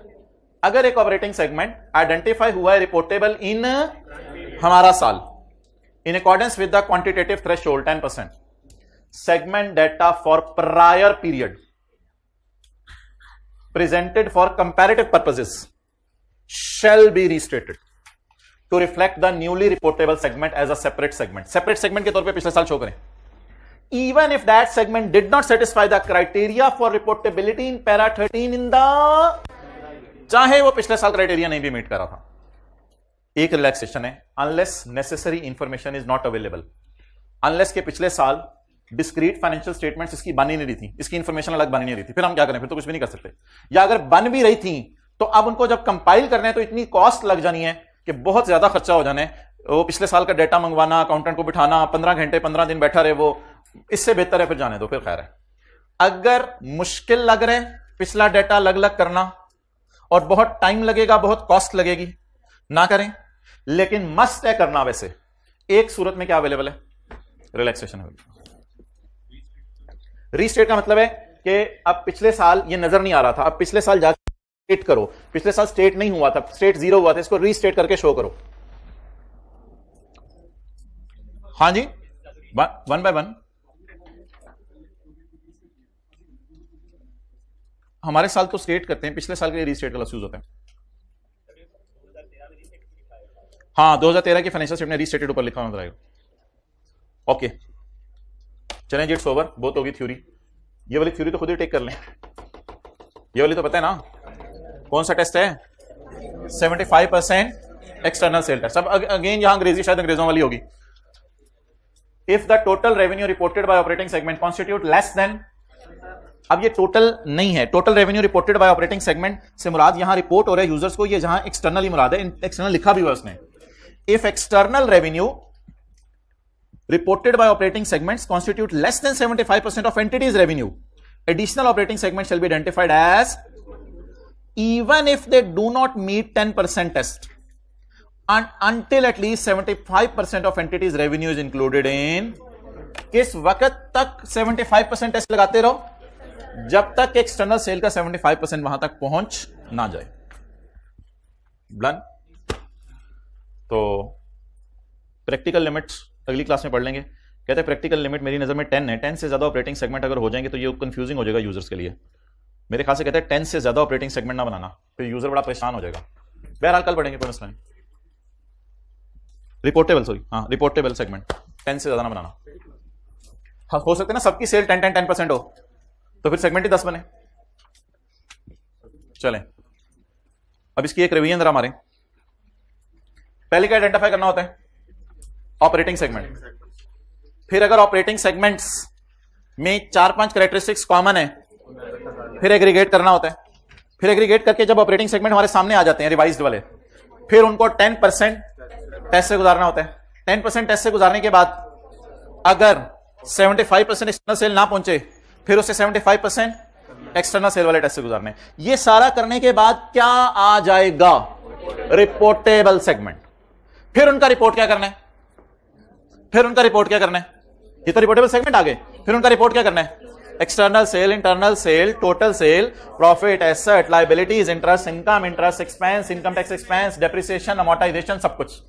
अगर एक ऑपरेटिंग सेगमेंट आइडेंटिफाई हुआ है रिपोर्टेबल इन हमारा साल, in accordance with the quantitative threshold 10%, segment data for prior period presented for comparative purposes shall be restated to reflect the newly reportable segment as a separate segment. Separate segment के तौर पे पिछले साल show करें, even if that segment did not satisfy the criteria for reportability in para 13 in the, चाहे वो पिछले साल क्राइटेरिया नहीं भी मीट कर रहा था। एक रिलैक्सेशन है, unless necessary information is not available, unless के पिछले साल डिस्क्रीट फाइनेंशियल स्टेटमेंट्स इसकी बन ही नहीं रही थी, इसकी इंफॉर्मेशन अलग बन ही नहीं रही थी, फिर हम क्या करें, फिर तो कुछ भी नहीं कर सकते। या अगर बन भी रही थी तो अब उनको जब कंपाइल करना है तो इतनी कॉस्ट लग जानी है कि बहुत ज्यादा खर्चा हो जाना है, वो पिछले साल का डेटा मंगवाना, अकाउंटेंट को बिठाना, 15 घंटे 15 दिन बैठा रहे वो, इससे बेहतर है फिर जाने दो, फिर खैर है। अगर मुश्किल लग रहा है पिछला डेटा अलग अलग करना और बहुत टाइम लगेगा, बहुत कॉस्ट लगेगी, ना करें। लेकिन मस्ट है करना। वैसे एक सूरत में क्या अवेलेबल है, रिलैक्सेशन अवेलेबल। रीस्टेट का मतलब है कि अब पिछले साल ये नजर नहीं आ रहा था, अब पिछले साल जाकर स्टेट करो, पिछले साल स्टेट नहीं हुआ था, स्टेट 0 हुआ था, इसको रीस्टेट करके शो करो। हाँ जी, 1 बाय 1 हमारे साल तो स्टेट करते हैं, पिछले साल के लिए रीस्टेट का लफ्ज यूज होता है। हाँ 2013 की फाइनेंशियल स्टेटमेंट रीस्टेटेड ऊपर लिखा नजर आएगा। ओके चलें जी, इट्स ओवर, बहुत होगी थ्योरी। ये वाली थ्योरी तो खुद ही टेक कर लें, ये वाली तो पता है ना कौन सा टेस्ट है, 75% एक्सटर्नल सेल टेस्ट। अब अगेन यहां अंग्रेजी शायद अंग्रेजों वाली होगी। If the total revenue reported by operating segment constitute less than, अब ये टोटल नहीं है, total revenue reported by operating segment से मुराद यहां रिपोर्ट हो रहा है यूजर्स को, ये जहां एक्सटर्नल ही मुराद है, एक्सटर्नल लिखा भी हुआ उसने। If external revenue reported by operating segments constitute less than 75% of entity's revenue, additional operating segments shall be identified as, even if they do not meet 10% test, until at least 75% of entities revenue is included in. किस वक्त तक 75% test लगाते रहो? जब तक external sale का 75% वहां तक पहुंच ना जाए. डन. तो प्रैक्टिकल लिमिट्स अगली क्लास में पढ़ लेंगे. कहते हैं प्रैक्टिकल लिमिट मेरी नजर में 10 है. 10 से ज्यादा ऑपरेटिंग सेगमेंट अगर हो जाएंगे तो ये कंफ्यूजिंग हो जाएगा यूजर्स के लिए. मेरे ख्याल से कहते हैं 10 से ज्यादा ऑपरेटिंग सेगमेंट ना बनाना, फिर यूजर बड़ा परेशान हो जाएगा. बहरहाल कल पढ़ेंगे, कोई मसला नहीं. रिपोर्टेबल सेगमेंट 10 से ज्यादा ना बनाना. हाँ, हो सकता है ना सबकी सेल 10% हो तो फिर सेगमेंट ही 10 बने. चलें, अब इसकी एक रिवीजन जरा मारें. पहले क्या आइडेंटिफाई करना होता है? Operating segment. फिर अगर ऑपरेटिंग सेगमेंट्स में 4-5 कैरेक्टरिस्टिक्स कॉमन है, फिर एग्रीगेट करना होता है. फिर एग्रीगेट करके जब ऑपरेटिंग सेगमेंट हमारे सामने आ जाते हैं रिवाइज्ड वाले, फिर उनको 10% टेस्ट से गुजारना होता है. 10% टेस्ट से गुजारने के बाद अगर 75% एक्सटर्नल सेल ना पहुंचे, फिर उससे 75% एक्सटर्नल सेल वाले टेस्ट से गुजारने. ये सारा करने के बाद क्या आ जाएगा? Reportable segment. फिर उनका रिपोर्ट क्या करना है? ये तो रिपोर्टेबल सेगमेंट आ गए. फिर उनका रिपोर्ट क्या करना है? External sale, internal sale, total sale, profit, asset, liabilities, interest income, interest expense, income tax expense, depreciation, amortisation, सब कुछ.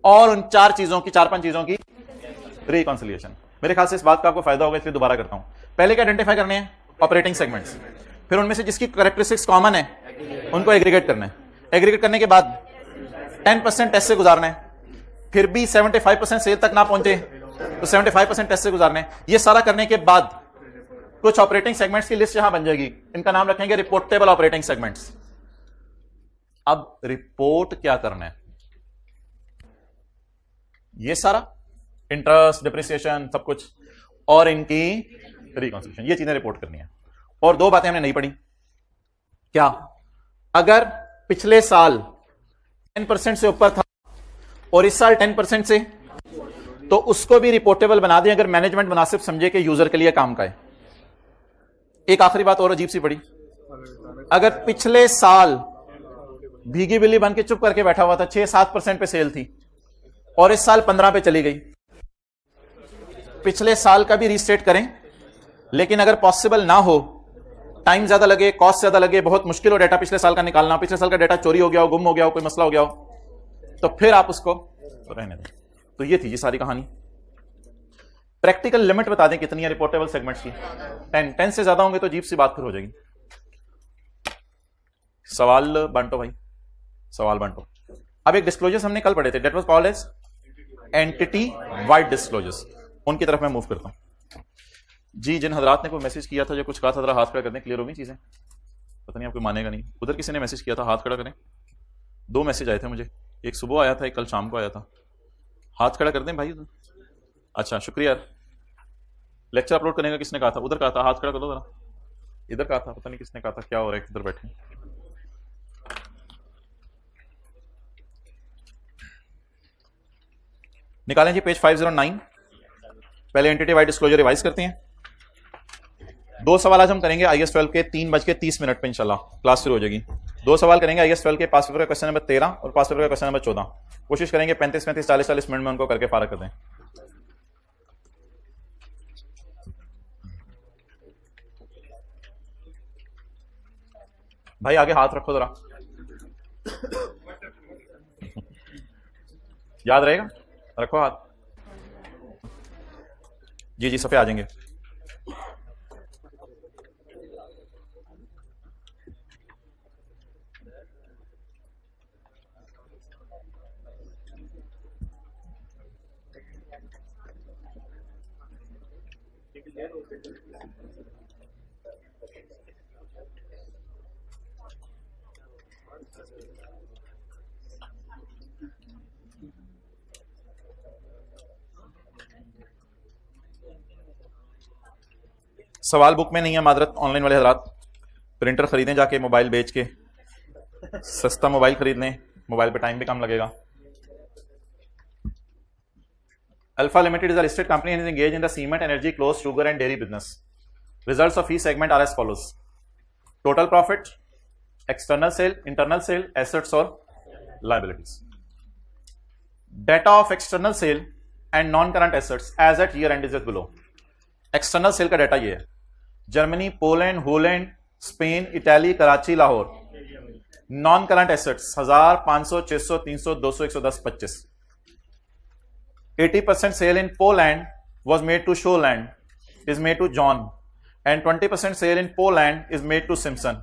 और उन 4-5 चीजों की रिकॉन्सिलिएशन. मेरे ख्याल से इस बात का आपको फायदा होगा, इसलिए दोबारा करता हूं. पहले क्या आइडेंटिफाई करने हैं? Operating segments. फिर उनमें से जिसकी कैरेक्टरिस्टिक्स कॉमन है उनको एग्रीगेट करना है. एग्रीगेट करने के बाद 10% टेस्ट से गुजारना है. फिर भी 75% सेल तक ना पहुंचे तो 75% टेस्ट से गुजारने. ये सारा करने के बाद कुछ ऑपरेटिंग सेगमेंट्स की लिस्ट यहां बन जाएगी. इनका नाम रखेंगे रिपोर्टेबल ऑपरेटिंग सेगमेंट्स. अब रिपोर्ट क्या करना है? ये सारा इंटरेस्ट, डिप्रिसिएशन, सब कुछ, और इनकी रिकॉन्सिलिएशन, ये चीजें रिपोर्ट करनी है. और 2 बातें हमने नहीं पढ़ी. क्या? अगर पिछले साल 10% से ऊपर था और इस साल 10% से, तो उसको भी रिपोर्टेबल बना दें अगर मैनेजमेंट मुनासिब समझे कि यूजर के लिए काम का है. एक आखिरी बात और अजीब सी पड़ी. अगर पिछले साल भीगी बिल्ली बन के चुप करके बैठा हुआ था, 6-7% पे सेल थी, और इस साल 15 पे चली गई, पिछले साल का भी रीस्टेट करें. लेकिन अगर पॉसिबल ना हो, टाइम ज्यादा लगे, कॉस्ट ज्यादा लगे, बहुत मुश्किल हो डाटा पिछले साल का निकालना, पिछले साल का डाटा चोरी हो गया हो, गुम हो गया हो, कोई मसला हो गया हो, तो फिर आप उसको रहने दें. तो ये थी ये सारी कहानी. प्रैक्टिकल लिमिट बता दें कितनी है रिपोर्टेबल सेगमेंट्स की? 10 से ज्यादा होंगे तो अजीब सी बात फिर हो जाएगी. सवाल बांटो भाई, सवाल बांटो. अब एक डिस्क्लोजर्स हमने कल पढ़े थे, that was called as entity wide disclosures. उनकी तरफ मैं मूव करता हूं. जी, जिन हजरात ने कोई मैसेज किया था, जो कुछ कहा था, जरा हाथ खड़ा कर दें. क्लियर हो गई चीजें? पता नहीं आपको मानेगा नहीं. उधर किसी ने मैसेज किया था, हाथ खड़ा करें. 2 मैसेज आए थे मुझे, एक सुबह आया था, एक कल शाम को आया था. हाथ खड़ा कर दें भाई. अच्छा, शुक्रिया. लेक्चर अपलोड करने का किसने कहा था? उधर कहा था, हाथ खड़ा कर दो जरा. इधर कहा था, पता नहीं किसने कहा था. क्या हो रहा है, इधर बैठे. निकालें जी पेज 509. पहले एंटिटी वाइड डिस्क्लोजर रिवाइज करते हैं. 2 सवाल आज हम करेंगे IAS 12 के 3:30 पे इंशाल्लाह क्लास शुरू हो जाएगी. 2 सवाल करेंगे IAS 12 के पास पेपर का क्वेश्चन नंबर 13 और पास पेपर का क्वेश्चन नंबर 14. कोशिश करेंगे 35-35, 40-40 मिनट में उनको करके फारग कर दें. भाई आगे हाथ रखो जरा, याद रहेगा. रखो हाथ. जी सफे आ जाएंगे. सवाल बुक में नहीं है मादरत. ऑनलाइन वाले हजरात प्रिंटर खरीदें जाके, मोबाइल बेच के सस्ता मोबाइल खरीद लें, मोबाइल पे टाइम भी कम लगेगा. Alpha Limited is a listed company and is engaged in the cement, energy, clothes, sugar and dairy business. Results of each segment are as follows. Total profit, external sale, internal sale, assets or liabilities. Data of external sale and non current assets as at year end is as below. External sale का data ये है, Germany, Poland, Holland, Spain, Italy, Karachi, Lahore. Non current assets 1000, 500, 600, 300, 200, 110, 25। 80% sale in Poland was made to Showland, is made to John, and 20% sale in Poland is made to Simpson.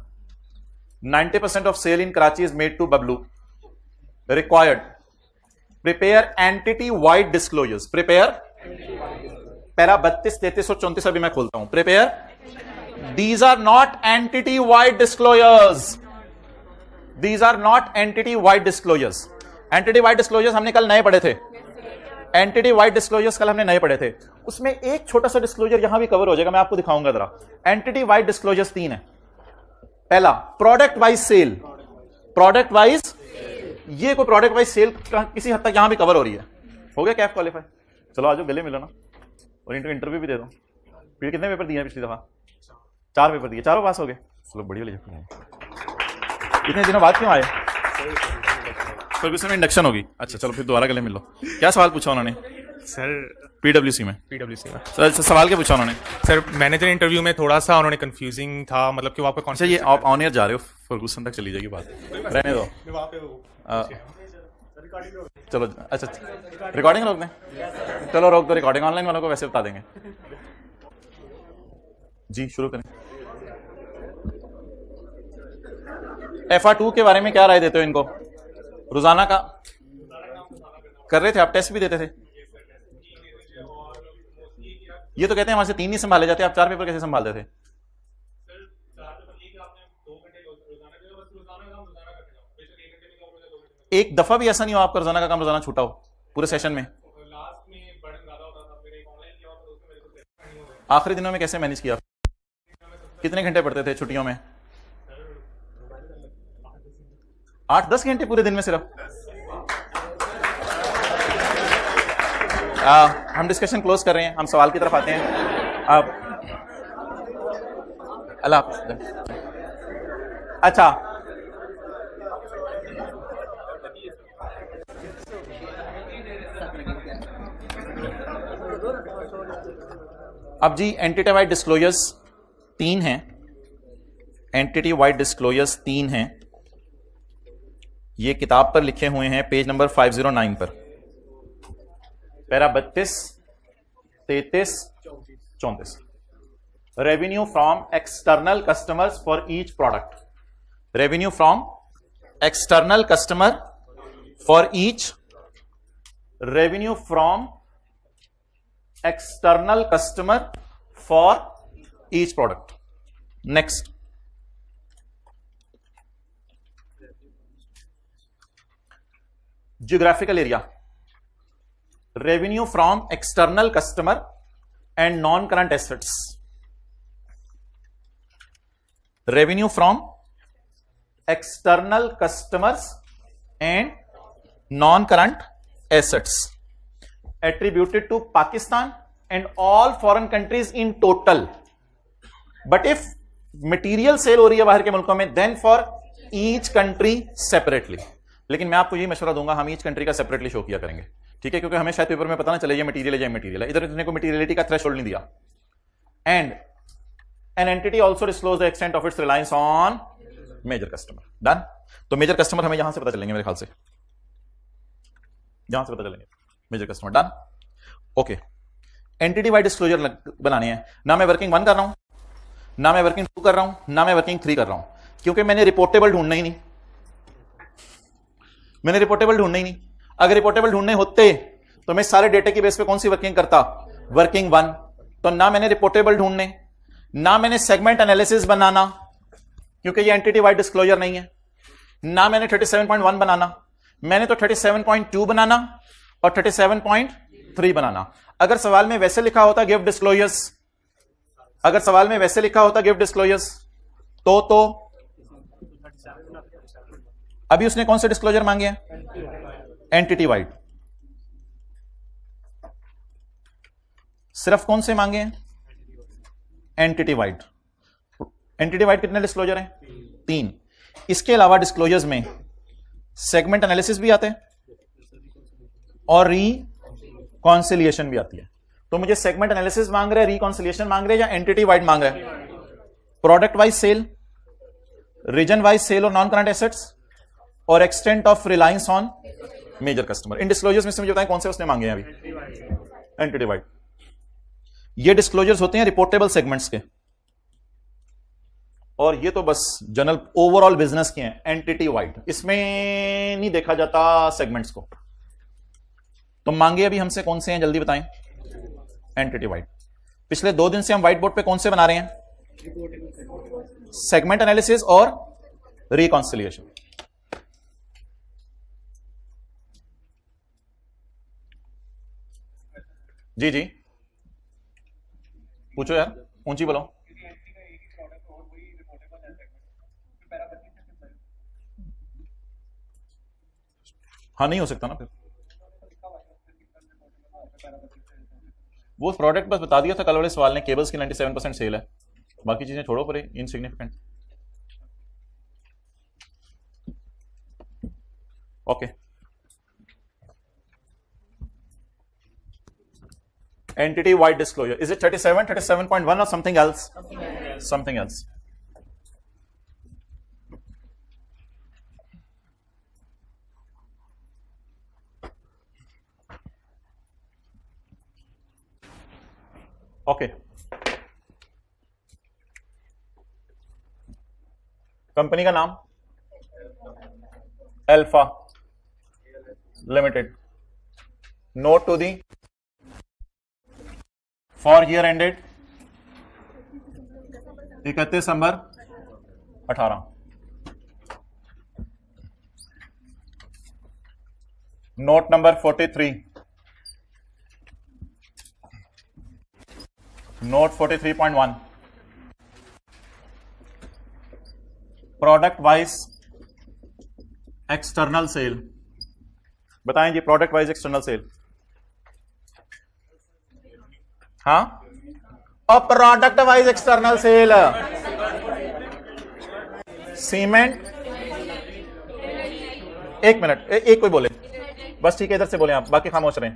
90% of sale in Karachi is made to Bablu. Required, prepare entity-wide disclosures. Prepare para 32, 33 और 34 अभी मैं खोलता हूं। Prepare, these are not entity-wide disclosures. These are not entity-wide disclosures. Entity-wide disclosures हमने कल नए पढ़े थे। Entity-wide disclosures कल हमने नए पढ़े थे। उसमें एक छोटा सा डिस्क्लोजर यहां भी कवर हो जाएगा, मैं आपको दिखाऊंगा जरा। Entity-wide disclosures 3 है। पहला, product wise sale. Product wise, ये कोई प्रोडक्ट वाइज सेल किसी हद तक यहां भी कवर हो रही है। हो गया कैफ क्वालिफाई? चलो आज गले मिलो ना, और इंटरव्यू भी दे दो। फिर कितने पेपर दिए पिछली दफा? 4 पेपर दिए, चारों पास हो गए। चलो बढ़िया ले जाओ। इतने दिनों बाद क्यों आए? फर्गूसन में इंडक्शन होगी। अच्छा चलो फिर दोबारा गले मिल लो। क्या सवाल पूछा उन्होंने? सर पीडब्ल्यूसी में। सर सवाल क्या पूछा उन्होंने? सर मैनेजर इंटरव्यू में थोड़ा सा उन्होंने कंफ्यूजिंग था, मतलब कि वहाँ पे कौन सा ये आप ऑन एयर जा रहे हो, फर्गूसन तक चली जाएगी बात, रहने दो। चलो अच्छा रिकॉर्डिंग रोक दें। चलो रोक दो रिकॉर्डिंग, ऑनलाइन वालों को वैसे बता देंगे। जी शुरू करें। FR2 के बारे में क्या राय देते हो इनको? रोजाना का कर रहे थे आप, टेस्ट भी देते थे। ये तो कहते हैं हमारे से 3 नहीं संभाले जाते, आप 4 पेपर कैसे संभालते थे? एक दफा भी ऐसा नहीं हो आपका रोजाना का काम रोजाना छूटा हो पूरे सेशन में? आखिरी दिनों में कैसे मैनेज किया? कितने घंटे पढ़ते थे छुट्टियों में? 8-10 घंटे पूरे दिन में सिर्फ। हम डिस्कशन क्लोज कर रहे हैं, हम सवाल की तरफ आते हैं। अल्लाह हाफ़िज़। अच्छा अब जी एंटिटी वाइड डिस्क्लोजर्स 3 हैं। एंटिटी वाइड डिस्क्लोजर्स 3 हैं। ये किताब पर लिखे हुए हैं, पेज नंबर 509 पर, para 32, 33, 34। Revenue from external customers for each product. Revenue from external customer for each, revenue from external customer for each product. Next, geographical area, revenue from external customer and non-current assets. Revenue from external customers and non-current assets attributed to Pakistan and all foreign countries in total. But if material sale हो रही है बाहर के मुल्कों में, then for each country separately. लेकिन मैं आपको ये मशवरा दूंगा, हम ईच कंट्री का सेपरेटली शो किया करेंगे, ठीक है? क्योंकि हमें शायद पेपर में पता ना चले ये मटीरियल है या मटीरियल है। इधर इतने को मटीरियलिटी का थ्रेशोल्ड नहीं दिया। And an entity also disclose the extent of its reliance on major customer. Done. तो मेजर कस्टमर हमें यहां से पता चलेंगे, मेरे ख्याल से यहां से पता चलेंगे major customer. Done. Okay, entity wide disclosure बनाने हैं ना। मैं वर्किंग 1 कर रहा हूं, ना मैं वर्किंग 2 कर रहा हूं, ना मैं वर्किंग 3 कर रहा हूं, क्योंकि मैंने रिपोर्टेबल ढूंढना ही नहीं। मैंने रिपोर्टेबल ढूंढने ही नहीं। अगर रिपोर्टेबल ढूंढने होते तो मैं सारे डेटा की बेस पे कौन सी वर्किंग करता? वर्किंग 1। तो ना मैंने रिपोर्टेबल ढूंढने, ना मैंने सेगमेंट एनालिसिस बनाना, क्योंकि ये एंटिटी वाइड डिस्क्लोजर नहीं है, ना मैंने 37.1 बनाना। मैंने तो 37.2 बनाना और 37.3 बनाना। अगर सवाल में वैसे लिखा होता गिव डिस्क्लोजर्स, अगर सवाल में वैसे लिखा होता गिव डिस्क्लोजर्स, तो अभी उसने कौन से डिस्क्लोजर मांगे हैं? Entity wide. सिर्फ कौन से मांगे हैं? Entity wide. एंटिटी वाइड कितने डिस्क्लोजर हैं? 3। इसके अलावा डिस्क्लोजर्स में सेगमेंट एनालिसिस भी आते हैं और रिकॉन्सिलिएशन भी आती है। तो मुझे सेगमेंट एनालिसिस मांग रहे हैं, रिकॉन्सिलिएशन मांग रहे हैं, या एंटिटी वाइड मांग रहे हैं? Product wise sale, region wise sale और नॉन करंट एसेट्स, और extent of reliance on major customer. इन डिस्क्लोजर्स में से मुझे बताएं कौन से उसने मांगे हैं अभी? Entity wide. ये डिस्क्लोजर्स होते हैं रिपोर्टेबल सेगमेंट्स के, और ये तो बस जनरल ओवरऑल बिजनेस के हैं। एंटिटी वाइड, इसमें नहीं देखा जाता सेगमेंट्स को। तो मांगे अभी हमसे कौन से हैं, जल्दी बताएं। Entity wide. पिछले 2 दिन से हम व्हाइट बोर्ड पे कौन से बना रहे हैं? सेगमेंट एनालिसिस और रिकॉन्सिलिएशन। जी जी पूछो यार, ऊंची बोलो। हाँ नहीं हो सकता ना फिर, वो प्रोडक्ट बस बता दिया था कल वाले सवाल ने, केबल्स की 97% सेल है, बाकी चीजें छोड़ो परे, insignificant. Okay, entity wide disclosure, is it 37, 37.1 or something else? Something else. Okay. Company का नाम Alpha limited. Note to the for year ended 31 दिसंबर 18। Note number 43, note 43.1, product wise external sale. बताएं जी, प्रोडक्ट वाइज एक्सटर्नल सेल। हाँ, और product wise external sale cement. एक minute, एक कोई बोले बस, ठीक है, इधर से बोले आप, बाकी खामोश रहे।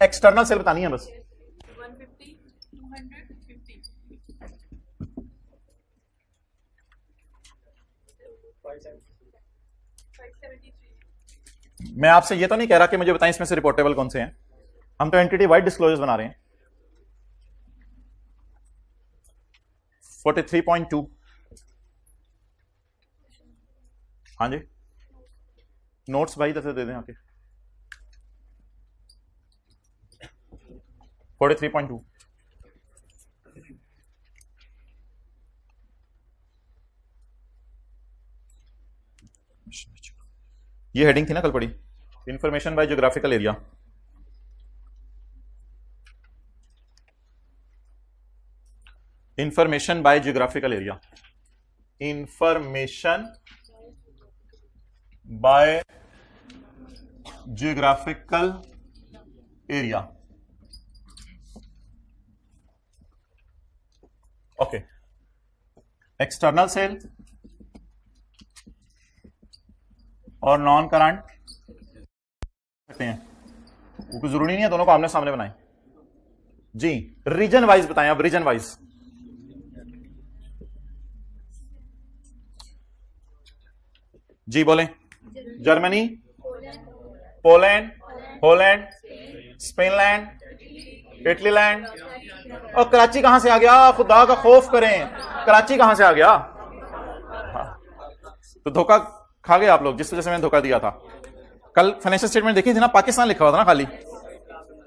एक्सटर्नल सेल बतानी है बस। 150, 250, मैं आपसे ये तो नहीं कह रहा कि मुझे बताएं इसमें से रिपोर्टेबल कौन से हैं, हम तो एंटिटी वाइड डिस्क्लोजर्स बना रहे हैं। 43.2, हाँ जी, नोट्स भाई इधर से दे दें आके। 43.2, ये हेडिंग थी ना कल पड़ी, information by geographical area. Information by geographical area, information by geographical area. Okay, external sale और नॉन करंट सकते हैं, वो कोई जरूरी नहीं है दोनों को आमने सामने बनाएं जी। रीजन वाइज बताएं अब, रीजन वाइज। जी बोलें। जर्मनी, पोलैंड, हॉलैंड, स्पेनलैंड, इटली लैंड। और कराची कहां से आ गया? खुदा का खौफ करें, कराची कहां से आ गया? तो धोखा खा गए आप लोग, जिस वजह से मैंने धोखा दिया था। कल फाइनेंशियल स्टेटमेंट देखी थी ना, पाकिस्तान लिखा हुआ था ना खाली।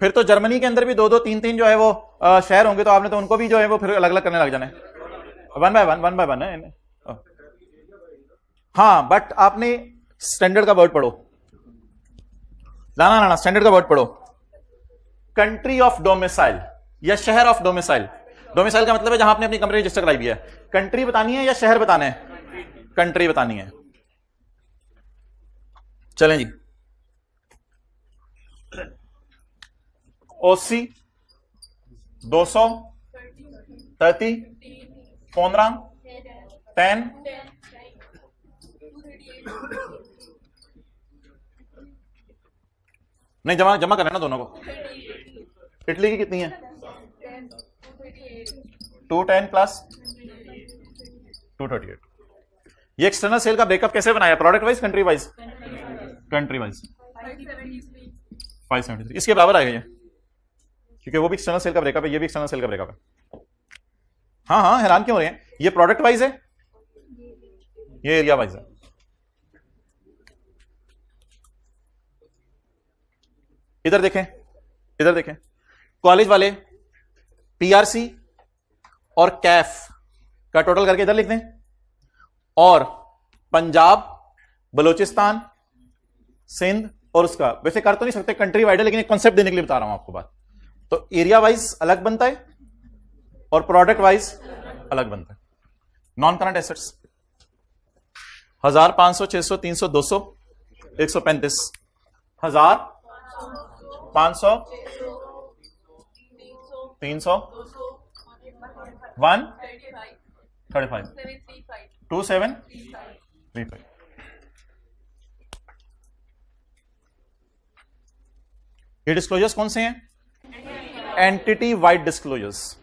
फिर तो जर्मनी के अंदर भी 2-2, 3-3 जो है वो शहर होंगे, तो आपने तो उनको भी जो है वो फिर अलग अलग करने लग जाने, 1 बाय 1 है। हाँ, बट आपने स्टैंडर्ड का वर्ड पढ़ो ना, स्टैंडर्ड का वर्ड पढ़ो। कंट्री ऑफ डोमिसाइल या शहर ऑफ डोमिसाइल। डोमिसाइल का मतलब है जहां आपने अपनी कंपनी रजिस्टर कराई भी है। कंट्री बतानी है या शहर बताने हैं? कंट्री बतानी है। चलें जी। OC 200, 30, 15, 10 नहीं, जमा जमा करना ना दोनों को। इटली की कितनी है? 210 प्लस 238। ये एक्सटर्नल सेल का ब्रेकअप कैसे बनाया? Product wise, country wise? Country wise. 573 इसके बराबर आएगा ये, क्योंकि वो भी एक्सटर्नल सेल का ब्रेकअप है, ये भी एक्सटर्नल सेल का ब्रेकअप है। हाँ हाँ, हैरान क्यों हो रहे हैं? ये प्रोडक्ट वाइज है, ये एरिया वाइज है। इधर देखें, इधर देखें, कॉलेज वाले पीआरसी और कैफ का टोटल करके इधर लिख दें, और पंजाब, बलूचिस्तान, सिंध और उसका, वैसे कर तो नहीं सकते कंट्री वाइड है, लेकिन एक कॉन्सेप्ट देने के लिए बता रहा हूं आपको बात। तो एरिया वाइज अलग बनता है और प्रोडक्ट वाइज अलग बनता है। Non current assets 1000, 500, 600, 300, 200, 135, 1000, 500, 300, 135, 2735। ये डिस्क्लोजर्स कौन से हैं? Entity wide disclosures,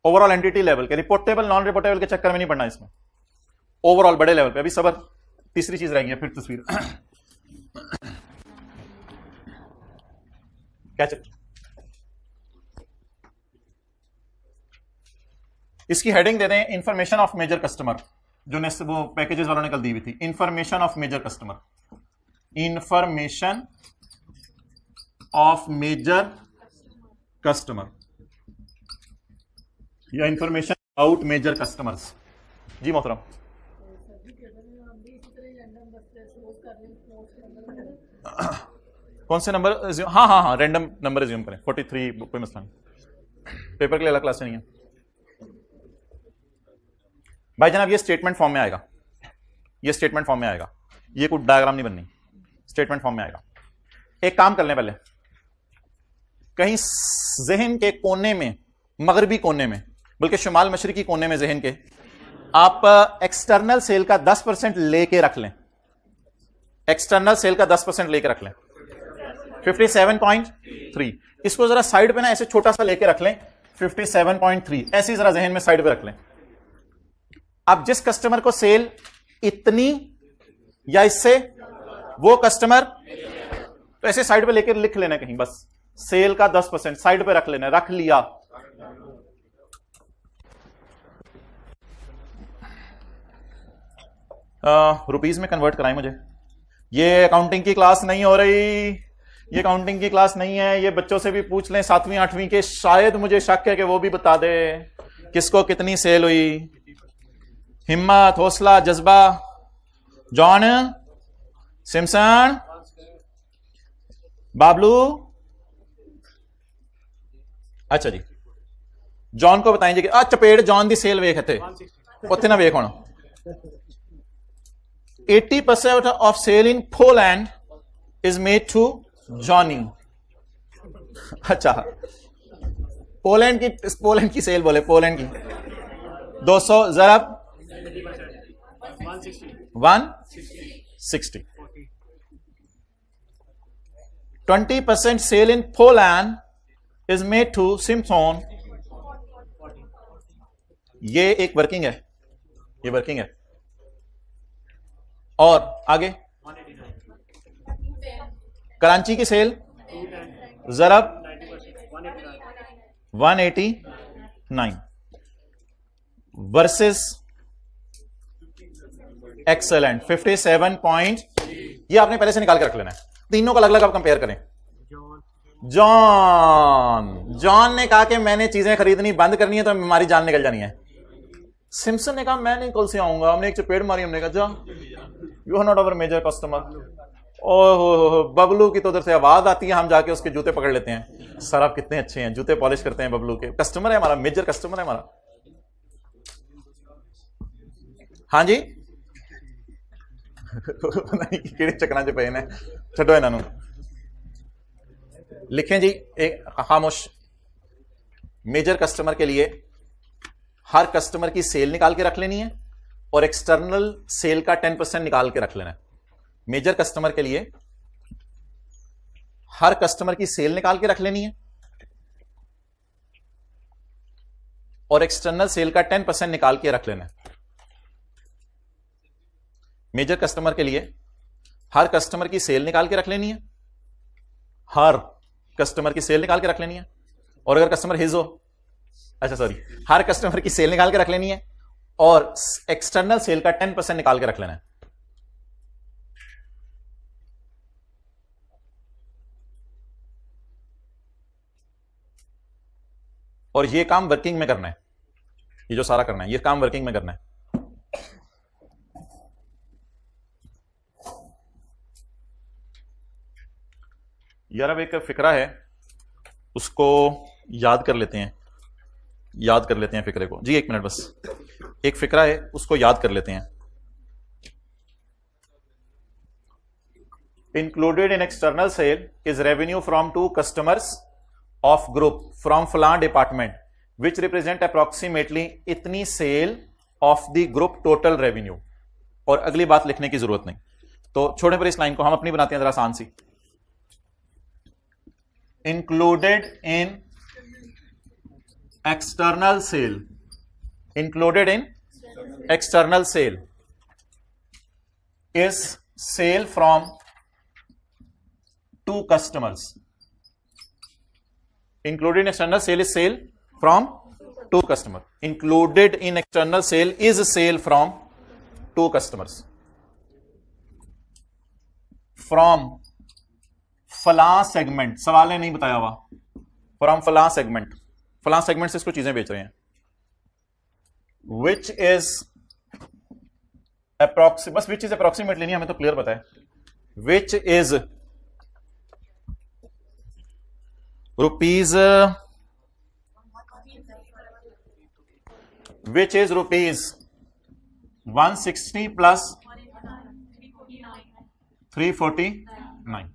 overall entity level के। रिपोर्टेबल नॉन रिपोर्टेबल के चक्कर में नहीं पड़ना इसमें, ओवरऑल बड़े लेवल पे। अभी सबर, तीसरी चीज रहेगी फिर तस्वीर। क्या चल, इसकी हेडिंग दे दें इंफॉर्मेशन ऑफ मेजर कस्टमर, जो नेक्स्ट वो पैकेजेस वालों ने कल दी हुई थी। Information of major customer, information of major customer या इंफॉर्मेशन अबाउट मेजर कस्टमर्स। जी मोहतरम, कौन से नंबर? हाँ हाँ हाँ, रैंडम नंबर एज्यूम करें। 43, कोई मसला नहीं, पेपर के लिए अलग क्लास नहीं है भाई जनाब। ये स्टेटमेंट फॉर्म में आएगा, ये स्टेटमेंट फॉर्म में आएगा, ये कोई डायग्राम नहीं बननी, स्टेटमेंट फॉर्म में आएगा। एक काम कर लें पहले, कहीं जहन के कोने में, मगरबी कोने में, बल्कि शुमाल मशरिकी कोने में जहन के, आप एक्सटर्नल सेल का 10% लेके रख लें। एक्सटर्नल सेल का 10% लेके रख लें, 57.3। इसको जरा साइड पे ना ऐसे छोटा सा लेके रख लें, 57.3, ऐसी जरा जहन में साइड पे रख लें। अब जिस कस्टमर को सेल इतनी या इससे, वो कस्टमर, तो ऐसे साइड पे लेकर लिख लेना कहीं, बस सेल का 10% साइड पे रख लेना। रख लिया, रुपीज में कन्वर्ट कराएं मुझे। ये अकाउंटिंग की क्लास नहीं हो रही, ये अकाउंटिंग की क्लास नहीं है। ये बच्चों से भी पूछ लें 7वीं 8वीं के, शायद मुझे शक है कि वो भी बता दे किसको कितनी सेल हुई। हिम्मत, हौसला, जज्बा। जॉन, सिमसन, बाबलू, अच्छा जी, जॉन को बताएंगे कि चपेड़ जॉन दी सेल वेख थे उत्थे ना वेख होना। 80% of sale in Poland is made to Johnny। अच्छा, पोलैंड की सेल बोले, पोलैंड की 200 ज़रब 160। 20% sale in Poland is made to Simpson। ये एक वर्किंग है, ये वर्किंग है। और आगे कराची की सेल ज़रब 189 वर्सेस एक्सेलेंट 57 ये आपने पहले से निकाल के रख लेना है। तीनों का अलग अलग आप कंपेयर करें। जॉन ने कहा कि मैंने चीजें खरीदनी बंद करनी है तो हमारी जान निकल जानी है। सिम्पसन ने कहा मैं नहीं कल से आऊंगा, हमने एक चपेड़ मारी, हमने कहा जा you are not our major customer. ओहो, बबलू की तो उधर से आवाज आती है, हम जाके उसके जूते पकड़ लेते हैं। सर आप कितने अच्छे हैं, जूते पॉलिश करते हैं बबलू के। कस्टमर है हमारा, मेजर कस्टमर है हमारा। हाँ जी नहीं चकना जो पे ने छो इन्हों लिखें जी। एक खामोश, मेजर कस्टमर के लिए हर कस्टमर की सेल निकाल के रख लेनी है और एक्सटर्नल सेल का 10% निकाल के रख लेना है। मेजर कस्टमर के लिए हर कस्टमर की सेल निकाल के रख लेनी है और एक्सटर्नल सेल का 10% निकाल के रख लेना है। मेजर कस्टमर के लिए हर कस्टमर की सेल निकाल के रख लेनी है, हर कस्टमर की सेल निकाल के रख लेनी है, और अगर कस्टमर हिज हो, अच्छा सॉरी, हर कस्टमर की सेल निकाल के रख लेनी है और एक्सटर्नल सेल का 10% निकाल के रख लेना है। और ये काम वर्किंग में करना है, ये जो सारा करना है ये काम वर्किंग में करना है। यार अब एक फिक्रा है, उसको याद कर लेते हैं, फिक्रे को। जी एक मिनट बस, एक फिक्रा है उसको याद कर लेते हैं। Included in external sale is revenue from 2 customers of group from फलान डिपार्टमेंट विच रिप्रेजेंट अप्रोक्सीमेटली इतनी sale of the group total revenue. और अगली बात लिखने की जरूरत नहीं, तो छोड़े पर इस लाइन को हम अपनी बनाते हैं जरा आसान सी। Included in external sale, included in external sale is sale from 2 customers. Included in external sale is sale from 2 customers. Included in external sale is sale from 2 customers. From फलां सेगमेंट, सवाल ने नहीं बताया हुआ, फ्रॉम फलां segment, फलां segment से इसको चीजें बेच रहे हैं। विच इज अप्रोक्सीमेट, बस विच इज अप्रोक्सीमेटली नहीं, हमें तो क्लियर पता है। Which is rupees, which is rupees 160 plus 349।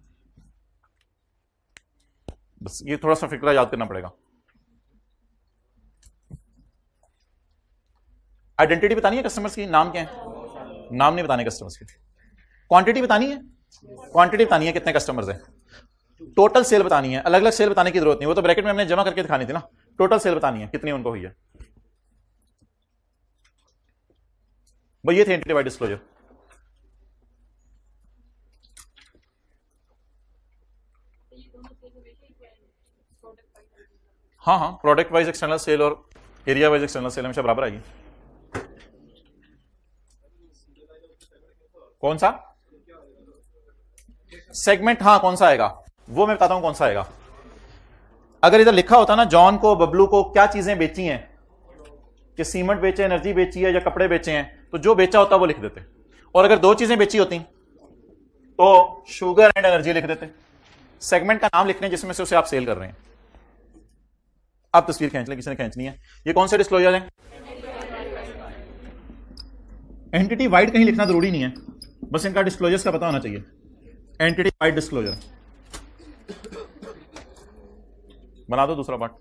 बस ये थोड़ा सा फिक्रा याद करना पड़ेगा। आइडेंटिटी बतानी है कस्टमर्स की, नाम क्या है, नाम नहीं बताने कस्टमर्स की। क्वांटिटी बतानी है, क्वांटिटी बतानी है कितने कस्टमर्स हैं। टोटल सेल बतानी है, अलग अलग सेल बताने की जरूरत नहीं, वो तो ब्रैकेट में हमने जमा करके दिखानी थी ना। टोटल सेल बतानी है कितनी उनको हुई है। भाई ये थे एंटिटी वाइड डिस्क्लोजर। हाँ हाँ, प्रोडक्ट वाइज एक्सटर्नल सेल और एरिया वाइज एक्सटर्नल सेल हमेशा बराबर आएगी। कौन सा सेगमेंट, हाँ कौन सा आएगा वो मैं बताता हूं कौन सा आएगा। अगर इधर लिखा होता ना जॉन को बबलू को क्या चीजें बेची हैं, कि सीमेंट बेचे, एनर्जी बेची है या कपड़े बेचे हैं, तो जो बेचा होता वो लिख देते। और अगर 2 चीजें बेची होती तो शुगर एंड एनर्जी लिख देते। सेगमेंट का नाम लिखने जिसमें से उसे आप सेल कर रहे हैं। आप तस्वीर खींच लें, किसी ने खींचनी है। ये कौन से डिस्क्लोजर है? एंटिटी वाइड कहीं लिखना जरूरी नहीं है, बस इनका डिस्क्लोजर्स का पता होना चाहिए। एंटिटी वाइड डिस्क्लोजर बना दो दूसरा पार्ट।